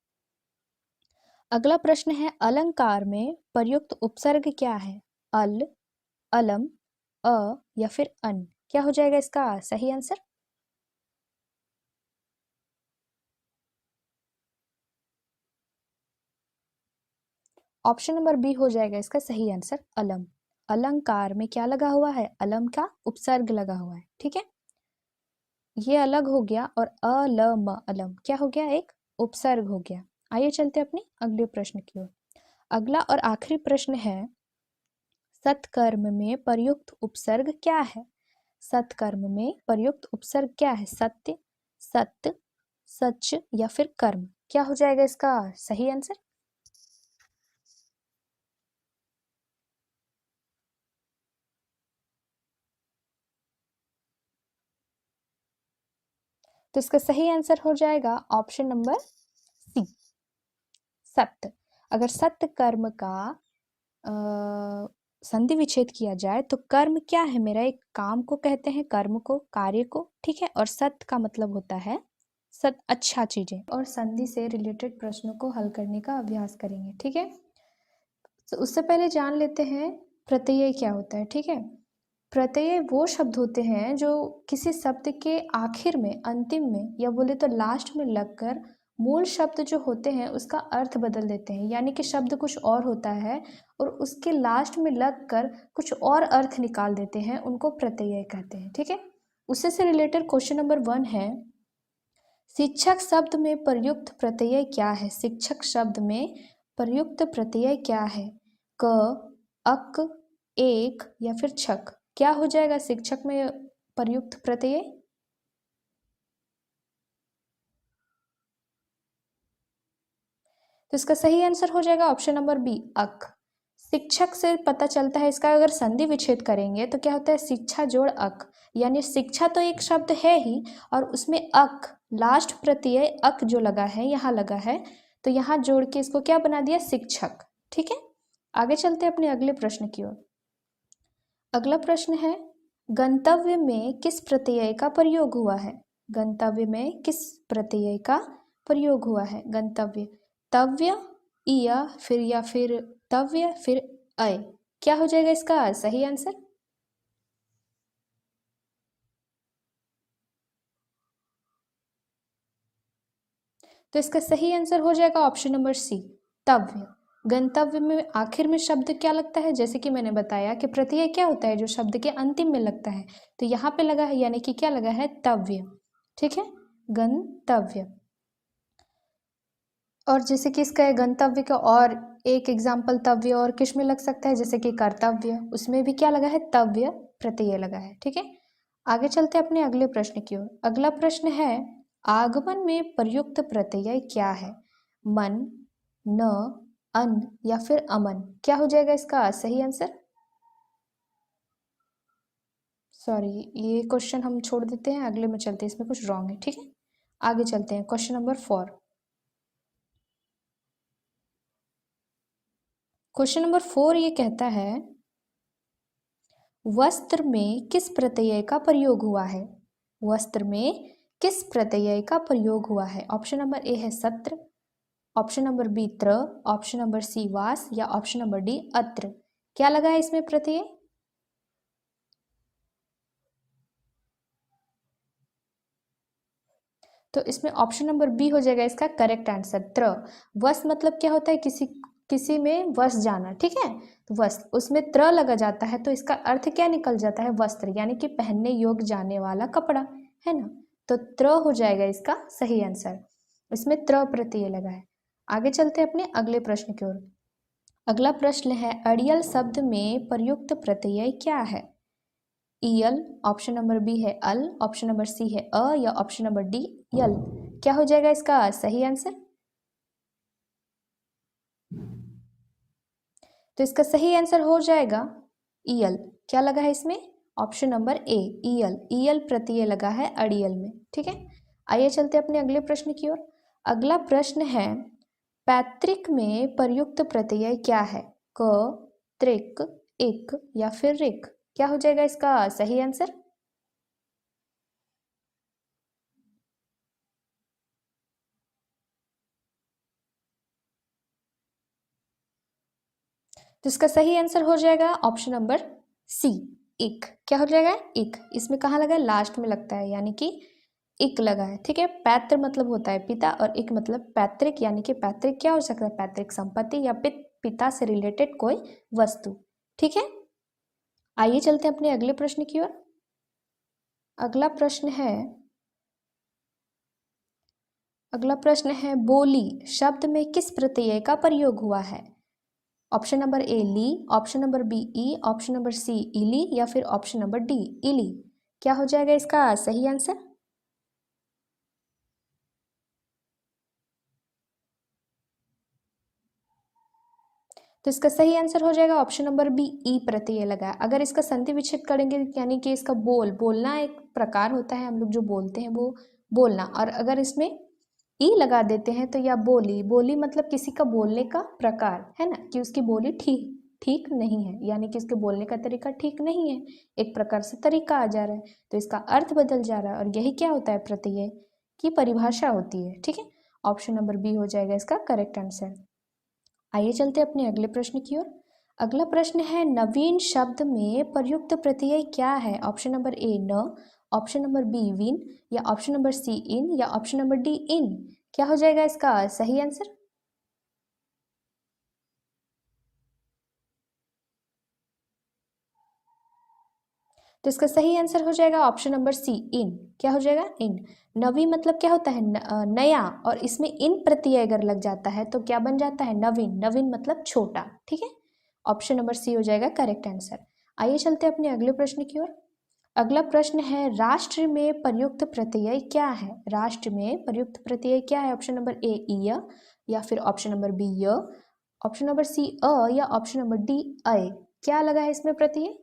अगला प्रश्न है अलंकार में प्रयुक्त उपसर्ग क्या है? अल, अलम, अ, या फिर अन। क्या हो जाएगा इसका सही आंसर? ऑप्शन नंबर बी हो जाएगा इसका सही आंसर अलम। अलंकार में क्या लगा हुआ है, अलम का उपसर्ग लगा हुआ है, ठीक है। ये अलग हो गया, और अलम अलम क्या हो गया, एक उपसर्ग हो गया। आइए चलते अपने अगले प्रश्न की ओर। अगला और आखिरी प्रश्न है सत्कर्म में प्रयुक्त उपसर्ग क्या है? सत्कर्म में प्रयुक्त उपसर्ग क्या है? सत्य, सत्य, सच, या फिर कर्म। क्या हो जाएगा इसका सही आंसर? तो इसका सही आंसर हो जाएगा ऑप्शन नंबर सी सत्य। अगर सत्य कर्म का संधि विच्छेद किया जाए तो कर्म क्या है मेरा, एक काम को कहते हैं, कर्म को, कार्य को, ठीक है। और सत्य का मतलब होता है सत अच्छा चीजें। और संधि से रिलेटेड प्रश्नों को हल करने का अभ्यास करेंगे, ठीक है। तो उससे पहले जान लेते हैं प्रत्यय क्या होता है, ठीक है। प्रत्यय वो शब्द होते हैं जो किसी शब्द के आखिर में, अंतिम में, या बोले तो लास्ट में लगकर मूल शब्द जो होते हैं उसका अर्थ बदल देते हैं, यानी कि शब्द कुछ और होता है और उसके लास्ट में लग कर कुछ और अर्थ निकाल देते हैं, उनको प्रत्यय कहते हैं। ठीक है, उससे से रिलेटेड क्वेश्चन नंबर 1 है, शिक्षक शब्द में प्रयुक्त प्रत्यय क्या है? शिक्षक शब्द में प्रयुक्त प्रत्यय क्या है? क, अक, एक या फिर छक? क्या हो जाएगा शिक्षक में प्रयुक्त प्रत्यय? तो इसका सही आंसर हो जाएगा ऑप्शन नंबर बी, अक। शिक्षक से पता चलता है, इसका अगर संधि विच्छेद करेंगे तो क्या होता है, शिक्षा जोड़ अक, यानी शिक्षा तो एक शब्द है ही और उसमें अक लास्ट प्रत्यय अक जो लगा है, यहाँ लगा है, तो यहाँ जोड़ के इसको क्या बना दिया, शिक्षक। ठीक है, आगे चलते हैं अपने अगले प्रश्न की ओर। अगला प्रश्न है, गंतव्य में किस प्रत्यय का प्रयोग हुआ है? गंतव्य में किस प्रत्यय का प्रयोग हुआ है? गंतव्य, तव्य, या फिर तव्य, फिर अय? क्या हो जाएगा इसका सही आंसर? तो इसका सही आंसर हो जाएगा ऑप्शन नंबर सी, तव्य। गंतव्य में आखिर में शब्द क्या लगता है, जैसे कि मैंने बताया कि प्रत्यय क्या होता है जो शब्द के अंतिम में लगता है, तो यहाँ पे लगा है, यानी कि क्या लगा है, तव्य। ठीक है, गंतव्य। और जैसे कि इसका गंतव्य का और एक एग्जाम्पल तव्य और किस में लग सकता है, जैसे कि कर्तव्य, उसमें भी क्या लगा है, तव्य प्रत्यय लगा है। ठीक है, आगे चलते हैं अपने अगले प्रश्न की ओर। अगला प्रश्न है, आगमन में प्रयुक्त प्रत्यय क्या है? मन, न, अन या फिर अमन? क्या हो जाएगा इसका सही आंसर? सॉरी, ये क्वेश्चन हम छोड़ देते हैं, अगले में चलते हैं, इसमें कुछ रॉन्ग है। ठीक है, आगे चलते हैं क्वेश्चन नंबर 4। क्वेश्चन नंबर 4 ये कहता है, वस्त्र में किस प्रत्यय का प्रयोग हुआ है? वस्त्र में किस प्रत्यय का प्रयोग हुआ है? ऑप्शन नंबर ए है सत्र, ऑप्शन नंबर बी त्र, ऑप्शन नंबर सी वास या ऑप्शन नंबर डी अत्र? क्या लगा है इसमें प्रत्यय? तो इसमें ऑप्शन नंबर बी हो जाएगा इसका करेक्ट आंसर, त्र। वस मतलब क्या होता है, किसी किसी में वस जाना। ठीक है, तो वस्त्र, उसमें त्र लगा जाता है तो इसका अर्थ क्या निकल जाता है, वस्त्र, यानी कि पहनने योग्य जाने वाला कपड़ा, है ना। तो त्र हो जाएगा इसका सही आंसर, इसमें त्र प्रत्यय लगा है। आगे चलते हैं अपने अगले प्रश्न की ओर। अगला प्रश्न है, अड़ियल शब्द में प्रयुक्त प्रत्यय क्या है? ईयल, ऑप्शन नंबर बी है अल, ऑप्शन नंबर सी है अ या ऑप्शन नंबर डी यल? क्या हो जाएगा इसका सही आंसर? तो इसका सही आंसर हो जाएगा ईयल। क्या लगा है इसमें? ऑप्शन नंबर ए, ईयल। ईयल प्रत्यय लगा है अड़ियल में। ठीक है, आइए चलते अपने अगले प्रश्न की ओर। अगला प्रश्न है, पैतृक में प्रयुक्त प्रत्यय क्या है? क, त्रिक, इक या फिर रिक? क्या हो जाएगा इसका सही आंसर? तो इसका सही आंसर हो जाएगा ऑप्शन नंबर सी, इक। क्या हो जाएगा? इक। इसमें कहाँ लगा है? लास्ट में लगता है, यानी कि इक लगा है। ठीक है, पैत्र मतलब होता है पिता और इक मतलब पैतृक, यानी कि पैतृक क्या हो सकता है, पैतृक संपत्ति या पिता से रिलेटेड कोई वस्तु। ठीक है, आइए चलते हैं अपने अगले प्रश्न की ओर। अगला प्रश्न है, बोली शब्द में किस प्रत्यय का प्रयोग हुआ है? ऑप्शन नंबर ए ली, ऑप्शन नंबर बी ई, ऑप्शन नंबर सी इली या फिर ऑप्शन नंबर डी इली? क्या हो जाएगा इसका सही आंसर? तो इसका सही आंसर हो जाएगा ऑप्शन नंबर बी, ई प्रत्यय लगा है। अगर इसका संधि विच्छेद करेंगे, यानी कि इसका बोलना एक प्रकार होता है, हम लोग जो बोलते हैं वो बोलना, और अगर इसमें ई लगा देते हैं तो या बोली मतलब किसी का बोलने का प्रकार, है ना, कि उसकी बोली ठीक ठीक नहीं है, यानी कि इसके बोलने का तरीका ठीक नहीं है, एक प्रकार से तरीका आ जा रहा है, तो इसका अर्थ बदल जा रहा है, और यही क्या होता है, प्रत्यय की परिभाषा होती है। ठीक है, ऑप्शन नंबर बी हो जाएगा इसका करेक्ट आंसर। आइए चलते अपने अगले प्रश्न की ओर। अगला प्रश्न है, नवीन शब्द में प्रयुक्त प्रत्यय क्या है? ऑप्शन नंबर ए न, ऑप्शन नंबर बी विन या ऑप्शन नंबर सी इन या ऑप्शन नंबर डी इन? क्या हो जाएगा इसका सही आंसर? तो इसका सही आंसर हो जाएगा ऑप्शन नंबर सी, इन। क्या हो जाएगा? इन। नवी मतलब क्या होता है? नया, और इसमें इन प्रत्यय अगर लग जाता है तो क्या बन जाता है? नवीन। नवीन मतलब छोटा। ठीक है, ऑप्शन नंबर सी हो जाएगा करेक्ट आंसर। आइए चलते हैं अपने अगले प्रश्न की ओर। अगला प्रश्न है, राष्ट्र में प्रयुक्त प्रत्यय क्या है? राष्ट्र में प्रयुक्त प्रत्यय क्या है? ऑप्शन नंबर ए य, या फिर ऑप्शन नंबर बी य, ऑप्शन नंबर सी अ, या ऑप्शन नंबर डी अय। क्या लगा है इसमें प्रत्यय?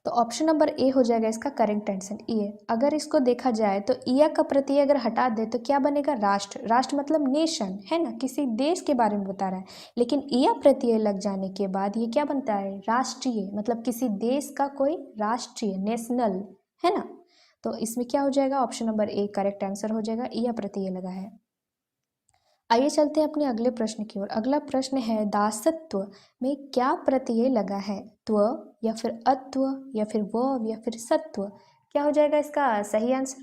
तो ऑप्शन नंबर ए हो जाएगा इसका करेक्ट आंसर, ये। अगर इसको देखा जाए तो ईया का प्रत्यय अगर हटा दे तो क्या बनेगा? राष्ट्र। राष्ट्र मतलब नेशन, है ना, किसी देश के बारे में बता रहा है। लेकिन ईया प्रत्यय लग जाने के बाद ये क्या बनता है? राष्ट्रीय, मतलब किसी देश का कोई राष्ट्रीय, नेशनल, है ना। तो इसमें क्या हो जाएगा? Option number A correct answer हो जाएगा, ईया प्रत्यय लगा है। आइए चलते हैं अपने अगले प्रश्न की ओर। अगला प्रश्न है, दासत्व में क्या प्रत्यय लगा है? त्व, या फिर अत्व, या फिर व, या फिर सत्व। क्या हो जाएगा इसका सही आंसर?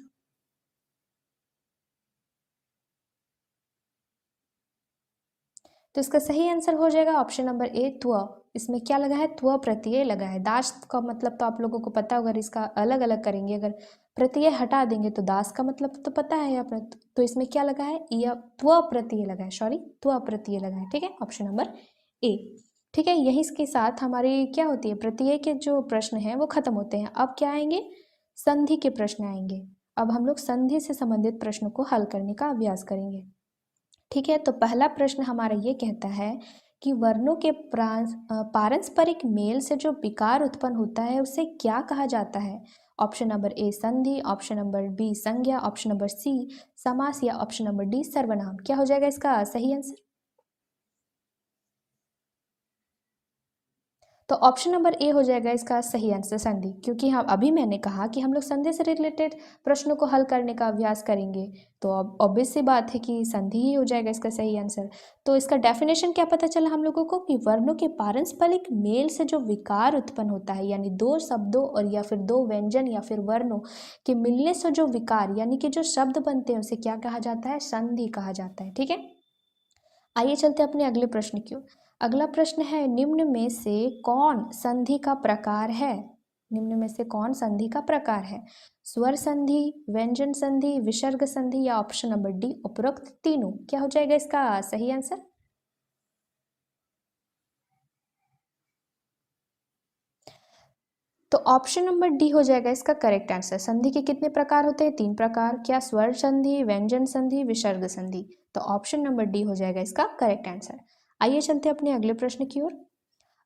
तो इसका सही आंसर हो जाएगा ऑप्शन नंबर ए त्व। इसमें क्या लगा है? त्व प्रत्यय लगा है। दास का मतलब तो आप लोगों को पता होगा, इसका अलग अलग करेंगे। अगर प्रत्यय हटा देंगे तो दास का मतलब तो पता है अपने। तो इसमें क्या लगा है? या त्व प्रत्यय लगा है, सॉरी, त्व प्रत्यय लगा है। ठीक है, ऑप्शन नंबर ए। ठीक है, यही इसके साथ हमारी क्या होती है, प्रत्यय के जो प्रश्न हैं वो खत्म होते हैं। अब क्या आएंगे? संधि के प्रश्न आएंगे। अब हम लोग संधि से संबंधित प्रश्नों को हल करने का अभ्यास करेंगे। ठीक है, तो पहला प्रश्न हमारा ये कहता है कि वर्णों के पारस्परिक मेल से जो विकार उत्पन्न होता है उसे क्या कहा जाता है? ऑप्शन नंबर ए संधि, ऑप्शन नंबर बी संज्ञा, ऑप्शन नंबर सी समास, या ऑप्शन नंबर डी सर्वनाम। क्या हो जाएगा इसका सही आंसर? तो ऑप्शन नंबर ए हो जाएगा इसका सही आंसर, संधि। क्योंकि हाँ, अभी मैंने कहा कि हम लोग संधि से रिलेटेड प्रश्नों को हल करने का अभ्यास करेंगे, तो अब ऑब्वियस सी बात है कि संधि ही हो जाएगा इसका सही आंसर। तो इसका डेफिनेशन क्या पता चला हम लोगों को? कि वर्णों के पारस्परिक मेल से जो विकार उत्पन्न होता है, यानी दो शब्दों और या फिर दो व्यंजन या फिर वर्णों के मिलने से जो विकार यानी कि जो शब्द बनते हैं उसे क्या कहा जाता है? संधि कहा जाता है। ठीक है, आइए चलते हैं अपने अगले प्रश्न की ओर। अगला प्रश्न है, निम्न में से कौन संधि का प्रकार है? निम्न में से कौन संधि का प्रकार है? स्वर संधि, व्यंजन संधि, विसर्ग संधि, या ऑप्शन नंबर डी उपरोक्त तीनों। क्या हो जाएगा इसका सही आंसर? तो ऑप्शन नंबर डी हो जाएगा इसका करेक्ट आंसर। संधि के कितने प्रकार होते हैं? तीन प्रकार। क्या? स्वर संधि, व्यंजन संधि, विसर्ग संधि। तो ऑप्शन नंबर डी हो जाएगा इसका करेक्ट आंसर। आइए चलते हैं अपने अगले प्रश्न की ओर।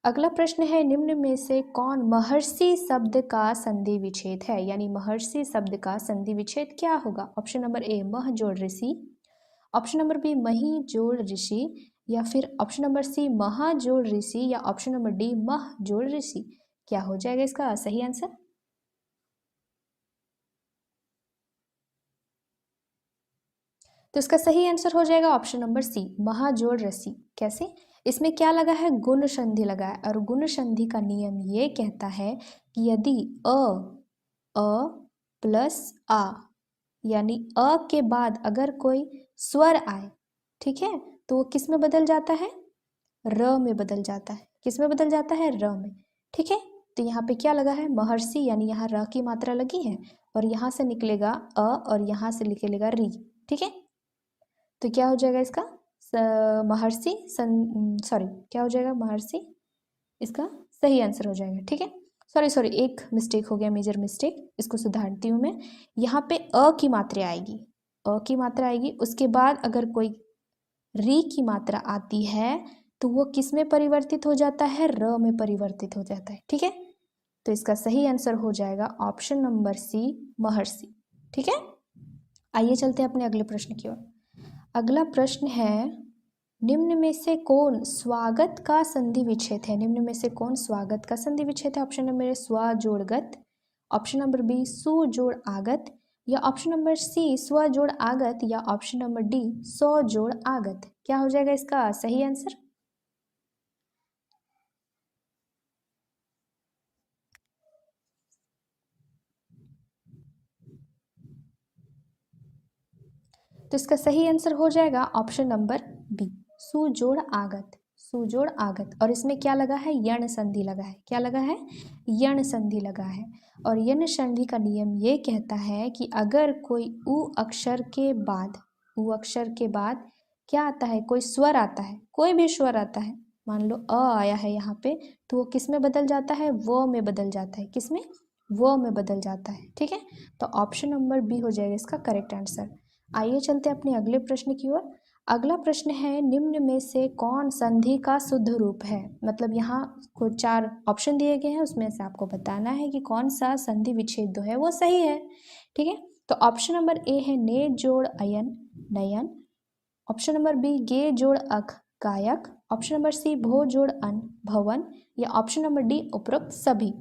अगला प्रश्न है, निम्न में से कौन महर्षि शब्द का संधि विच्छेद है? यानी महर्षि शब्द का संधि विच्छेद क्या होगा? ऑप्शन नंबर ए मह जोड़ ऋषि, ऑप्शन नंबर बी मही जोड़ ऋषि, या फिर ऑप्शन नंबर सी महा जोड़ ऋषि, या ऑप्शन नंबर डी मह जोड़ ऋषि। क्या हो जाएगा इसका सही आंसर? तो इसका सही आंसर हो जाएगा ऑप्शन नंबर सी महाजोड़ रसी। कैसे? इसमें क्या लगा है? गुण संधि लगा है, और गुण संधि का नियम ये कहता है कि यदि अ प्लस आ, यानी अ के बाद अगर कोई स्वर आए, ठीक है, तो वो किस में बदल जाता है? र में बदल जाता है। किस में बदल जाता है? र में। ठीक है, तो यहाँ पे क्या लगा है? महर्षि, यानी यहाँ र की मात्रा लगी है, और यहाँ से निकलेगा अ, और यहाँ से निकलेगा री। ठीक है, तो क्या हो जाएगा इसका महर्षि सॉरी, क्या हो जाएगा? महर्षि इसका सही आंसर हो जाएगा। ठीक है, सॉरी सॉरी, एक मिस्टेक हो गया, मेजर मिस्टेक, इसको सुधारती हूँ मैं। यहाँ पे अ की मात्रा आएगी, अ की मात्रा आएगी, उसके बाद अगर कोई री की मात्रा आती है तो वो किस में परिवर्तित हो जाता है? र में परिवर्तित हो जाता है। ठीक है, तो इसका सही आंसर हो जाएगा ऑप्शन नंबर सी महर्षि। ठीक है, आइए चलते हैं अपने अगले प्रश्न की ओर। अगला प्रश्न है, निम्न में से कौन स्वागत का संधि विच्छेद है? निम्न में से कौन स्वागत का संधि विच्छेद है? ऑप्शन नंबर ए स्व जोड़गत, ऑप्शन नंबर बी सु जोड़ आगत, या ऑप्शन नंबर सी स्व जोड़ आगत, या ऑप्शन नंबर डी सौ जोड़ आगत। क्या हो जाएगा इसका सही आंसर? तो इसका सही आंसर हो जाएगा ऑप्शन नंबर बी, सुजोड़ आगत, सुजोड़ आगत। और इसमें क्या लगा है, यण संधि लगा है। क्या लगा है, यण संधि लगा है। और यण संधि का नियम ये कहता है कि अगर कोई उ अक्षर के बाद, उ अक्षर के बाद क्या आता है, कोई स्वर आता है, कोई भी स्वर आता है, मान लो अ आया है यहाँ पे, तो वो किस में बदल जाता है, व में बदल जाता है। किस में, व में बदल जाता है। ठीक है, तो ऑप्शन नंबर बी हो जाएगा इसका करेक्ट आंसर। आइए चलते अपने अगले प्रश्न की ओर। अगला प्रश्न है, निम्न में से कौन संधि का शुद्ध रूप है। मतलब यहाँ को 4 ऑप्शन दिए गए हैं, उसमें से आपको बताना है कि कौन सा संधि विच्छेद जो है वो सही है। ठीक है, तो ऑप्शन नंबर ए है ने जोड़ अयन नयन, ऑप्शन नंबर बी गे जोड़ अक गायक, ऑप्शन नंबर सी भो जोड़ अन भवन, या ऑप्शन नंबर डी उपरोक्त सभी।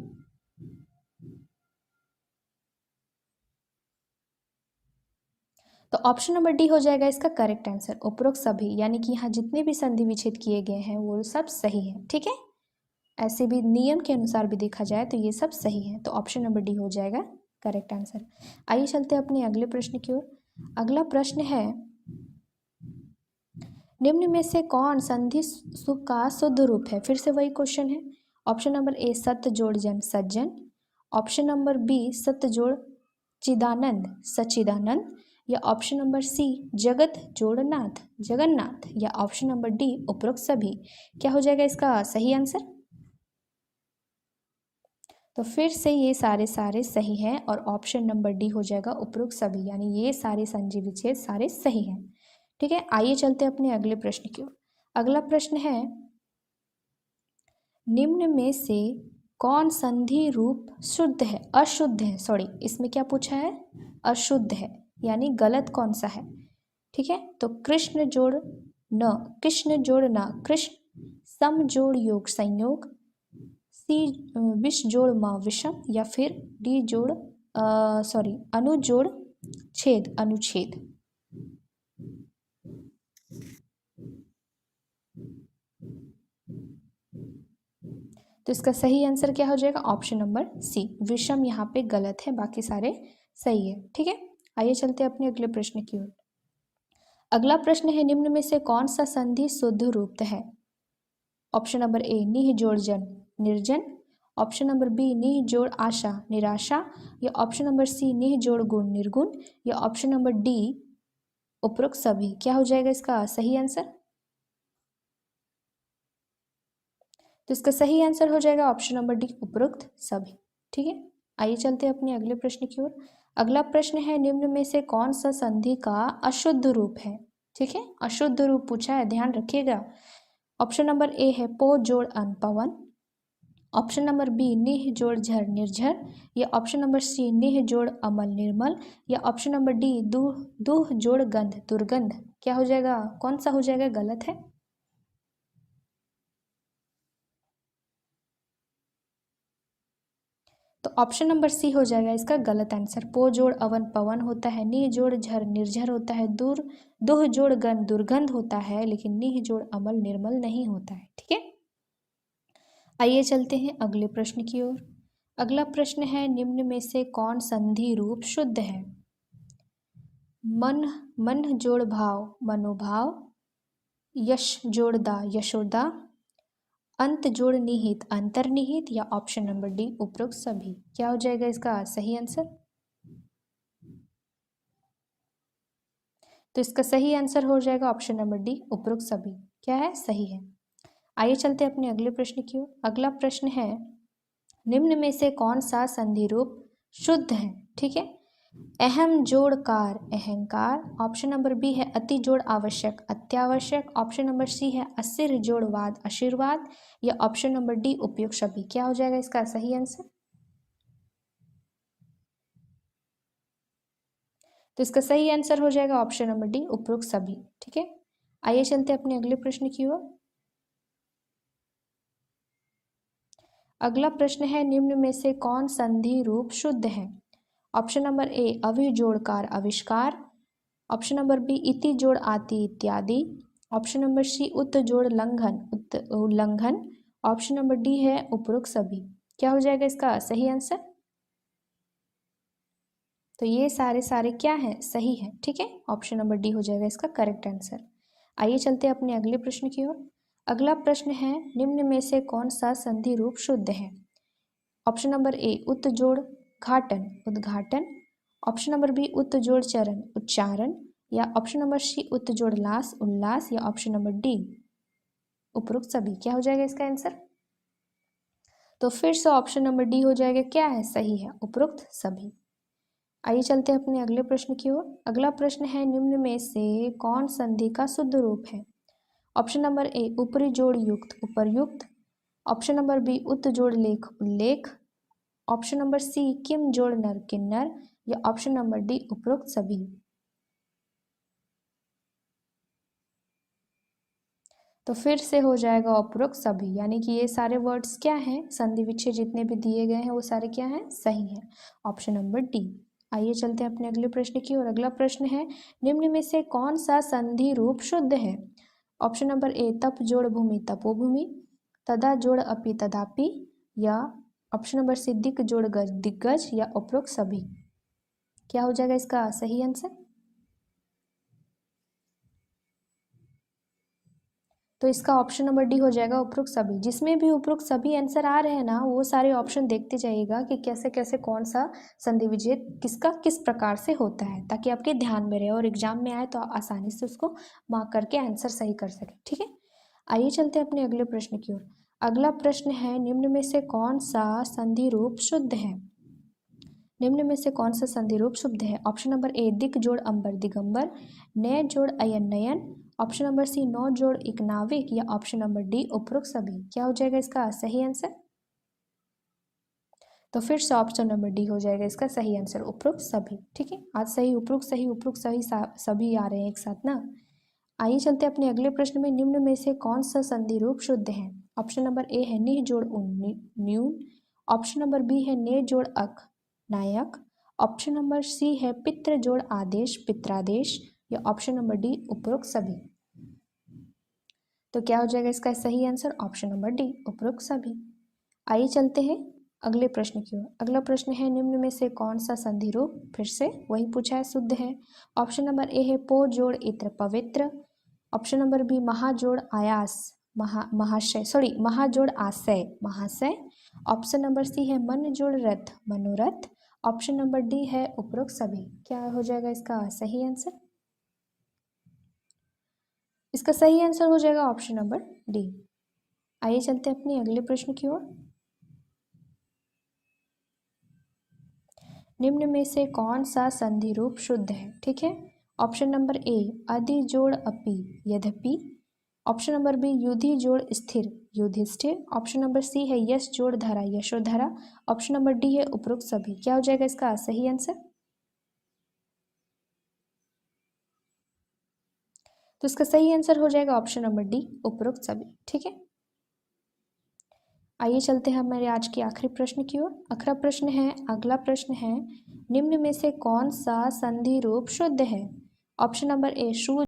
तो ऑप्शन नंबर डी हो जाएगा इसका करेक्ट आंसर, उपरोक्त सभी, यानी कि यहाँ जितने भी संधि विच्छेद किए गए हैं वो सब सही है। ठीक है, ऐसे भी नियम के अनुसार भी देखा जाए तो ये सब सही है, तो ऑप्शन नंबर डी हो जाएगा करेक्ट आंसर। आइए चलते हैं अपने अगले प्रश्न की ओर। अगला प्रश्न है, निम्न में से कौन संधि का शुद्ध रूप है। फिर से वही क्वेश्चन है। ऑप्शन नंबर ए सत्य जोड़ जन सज्जन, ऑप्शन नंबर बी सत्य जोड़ चिदानंद सच्चिदानंद, या ऑप्शन नंबर सी जगत जोड़नाथ जगन्नाथ, या ऑप्शन नंबर डी उपरोक्त सभी। क्या हो जाएगा इसका सही आंसर। तो फिर से ये सारे सारे सही हैं और ऑप्शन नंबर डी हो जाएगा उपरोक्त सभी, यानी ये सारे संधि विच्छेद सारे सही हैं। ठीक है, आइए चलते हैं अपने अगले प्रश्न की ओर। अगला प्रश्न है, निम्न में से कौन संधि रूप शुद्ध है, अशुद्ध है, सॉरी इसमें क्या पूछा है, अशुद्ध है, यानी गलत कौन सा है। ठीक है, तो कृष्ण जोड़ न कृष्ण जोड़ न कृष्ण, सम जोड़ योग संयोग, सी विष जोड़ म विषम, या फिर डी जोड़ सॉरी अनु जोड़ छेद अनुच्छेद। तो इसका सही आंसर क्या हो जाएगा, ऑप्शन नंबर सी विषम यहाँ पे गलत है, बाकी सारे सही है। ठीक है, आइए चलते हैं अपने अगले प्रश्न की ओर। अगला प्रश्न है, निम्न में से कौन सा संधि शुद्ध रूप है। ऑप्शन नंबर ए निह जोड़ जन निर्जन, ऑप्शन नंबर बी निह जोड़ आशा निराशा, या ऑप्शन नंबर सी निह जोड़ गुण निर्गुण, या ऑप्शन नंबर डी उपरोक्त सभी। क्या हो जाएगा इसका सही आंसर। तो इसका सही आंसर हो जाएगा ऑप्शन नंबर डी उपरोक्त सभी। ठीक है, आइए चलते हैं अपने अगले प्रश्न की ओर। अगला प्रश्न है, निम्न में से कौन सा संधि का अशुद्ध रूप है। ठीक है, अशुद्ध रूप पूछा है, ध्यान रखिएगा। ऑप्शन नंबर ए है पो जोड़ अन पवन, ऑप्शन नंबर बी निह जोड़ झर निर्झर, या ऑप्शन नंबर सी निह जोड़ अमल निर्मल, या ऑप्शन नंबर डी दूह दूह जोड़ गंध दुर्गंध। क्या हो जाएगा, कौन सा हो जाएगा गलत है। तो ऑप्शन नंबर सी हो जाएगा इसका गलत आंसर। पो जोड़ अवन पवन होता है, नी जोड़ झर निर्झर होता है, दूर दुह जोड़ गंध दुर्गंध होता है, लेकिन नीह जोड़ अमल निर्मल नहीं होता है। ठीक है, आइए चलते हैं अगले प्रश्न की ओर। अगला प्रश्न है, निम्न में से कौन संधि रूप शुद्ध है। मन मन जोड़ भाव मनोभाव, यश जोड़ दा यशोदा, अंत जोड़ निहित अंतर्निहित, या ऑप्शन नंबर डी उपरोक्त सभी। क्या हो जाएगा इसका सही आंसर। तो इसका सही आंसर हो जाएगा ऑप्शन नंबर डी उपरोक्त सभी। क्या है, सही है। आइए चलते हैं अपने अगले प्रश्न की ओर। अगला प्रश्न है, निम्न में से कौन सा संधि रूप शुद्ध है। ठीक है, अहम जोड़ कार अहंकार, ऑप्शन नंबर बी है अति जोड़ आवश्यक अत्यावश्यक, ऑप्शन नंबर सी है असिर जोड़ वाद आशीर्वाद, या ऑप्शन नंबर डी उपयुक्त सभी। क्या हो जाएगा इसका सही आंसर। तो इसका सही आंसर हो जाएगा ऑप्शन नंबर डी उपरोक्त सभी। ठीक है, आइए चलते हैं अपने अगले प्रश्न की ओर। अगला प्रश्न है, निम्न में से कौन संधि रूप शुद्ध है। ऑप्शन नंबर ए अवि जोड़कार आविष्कार, ऑप्शन नंबर बी इति जोड़ आति इत्यादि, ऑप्शन नंबर सी उत जोड़ लंघन उल्लंघन, ऑप्शन नंबर डी है उपरोक्त सभी। क्या हो जाएगा इसका सही आंसर। तो ये सारे सारे क्या हैं, सही हैं। ठीक है, ऑप्शन नंबर डी हो जाएगा इसका करेक्ट आंसर। आइए चलते हैं अपने अगले प्रश्न की ओर। अगला प्रश्न है, निम्न में से कौन सा संधि रूप शुद्ध है? ऑप्शन नंबर ए उत जोड़ घाटन उद्घाटन, ऑप्शन नंबर बी उत जोड़ चरण उच्चारण, या ऑप्शन नंबर सी उत जोड़ लास उल्लास, या ऑप्शन नंबर डी उपरोक्त सभी। क्या हो जाएगा इसका आंसर? तो फिर से ऑप्शन नंबर डी हो जाएगा, क्या है, सही है, उपरोक्त सभी। आइए चलते हैं अपने अगले प्रश्न की ओर। अगला प्रश्न है, निम्न में से कौन संधि का शुद्ध रूप है? ऑप्शन नंबर ए ऊपरी जोड़ युक्त उपर्युक्त, ऑप्शन नंबर बी उत जोड़ लेख उल्लेख, ऑप्शन नंबर सी किम जोड़ नर किन्नर, या ऑप्शन नंबर डी उपरोक्त सभी। तो फिर से हो जाएगा उपरोक्त सभी, यानी कि ये सारे वर्ड्स क्या हैं, संधि विच्छेद जितने भी दिए गए हैं वो सारे क्या हैं, सही हैं, ऑप्शन नंबर डी। आइए चलते हैं अपने अगले प्रश्न की ओर। अगला प्रश्न है, निम्न में से कौन सा संधि रूप शुद्ध है? ऑप्शन नंबर ए तप जोड़ भूमि तपोभूमि, तदा जोड़ अपि तदापि, या ऑप्शन नंबर सी दिक जोड़ गज दिग्गज, या उपरोक्त सभी। क्या हो जाएगा इसका सही आंसर? तो इसका ऑप्शन नंबर डी हो जाएगा उपरोक्त सभी। जिसमें भी उपरोक्त सभी आंसर आ रहे हैं ना, वो सारे ऑप्शन देखते जाइएगा कि कैसे कैसे कौन सा संधि विच्छेद किसका किस प्रकार से होता है, ताकि आपके ध्यान में रहे और एग्जाम में आए तो आप आसानी से उसको मार्क करके आंसर सही कर सकें। ठीक है, आइए चलते हैं अपने अगले प्रश्न की ओर। अगला प्रश्न है, निम्न में से कौन सा संधि रूप शुद्ध है? निम्न में से कौन सा संधि रूप शुद्ध है? ऑप्शन नंबर ए दिक जोड़ अंबर दिगंबर, नय जोड़ अयन नयन, ऑप्शन नंबर सी नौ जोड़ एक नाविक, या ऑप्शन नंबर डी उपरोक्त सभी। क्या हो जाएगा इसका सही आंसर? तो फिर से ऑप्शन नंबर डी हो जाएगा इसका सही आंसर, उपरोक्त सभी। ठीक है, आज सही उपरोक्त सही सभी आ रहे हैं एक साथ ना। आइए चलते हैं अपने अगले प्रश्न में। निम्न में से कौन सा संधि रूप शुद्ध है? ऑप्शन नंबर ए है निह जोड़ उन न्यून, ऑप्शन नंबर बी है ने जोड़ अक नायक, ऑप्शन नंबर सी है पितृ जोड़ आदेश पित्रादेश, या ऑप्शन नंबर डी उपरोक्त सभी। तो क्या हो जाएगा इसका सही आंसर? ऑप्शन नंबर डी उपरोक्त सभी। आइए चलते हैं अगले प्रश्न की ओर। अगला प्रश्न है, निम्न में से कौन सा संधि रूप फिर से वही पूछा है शुद्ध है? ऑप्शन नंबर ए है पो जोड़ इत्र पवित्र, ऑप्शन नंबर बी महाजोड़ आयास महाजोड़ आशय महाशय, ऑप्शन नंबर सी है मन जोड़ रथ मनोरथ, ऑप्शन नंबर डी है उपरोक्त सभी। क्या हो जाएगा इसका सही आंसर? इसका सही आंसर हो जाएगा ऑप्शन नंबर डी। आइए चलते हैं अपने अगले प्रश्न की ओर। निम्न में से कौन सा संधि रूप शुद्ध है? ठीक है, ऑप्शन नंबर ए अधि जोड़ अपि यद्यपि, ऑप्शन नंबर बी युधि जोड़ स्थिर युधिष्ठिर, ऑप्शन नंबर सी है यश जोड़ धरा यशोधरा, ऑप्शन नंबर डी है उपरोक्त सभी। क्या हो जाएगा इसका सही आंसर? तो इसका सही आंसर हो जाएगा ऑप्शन नंबर डी उपरोक्त सभी। ठीक है, आइए चलते हैं हमारे आज के आखिरी प्रश्न की ओर। अगला प्रश्न है, निम्न में से कौन सा संधि रूप शुद्ध है? ऑप्शन नंबर ए शु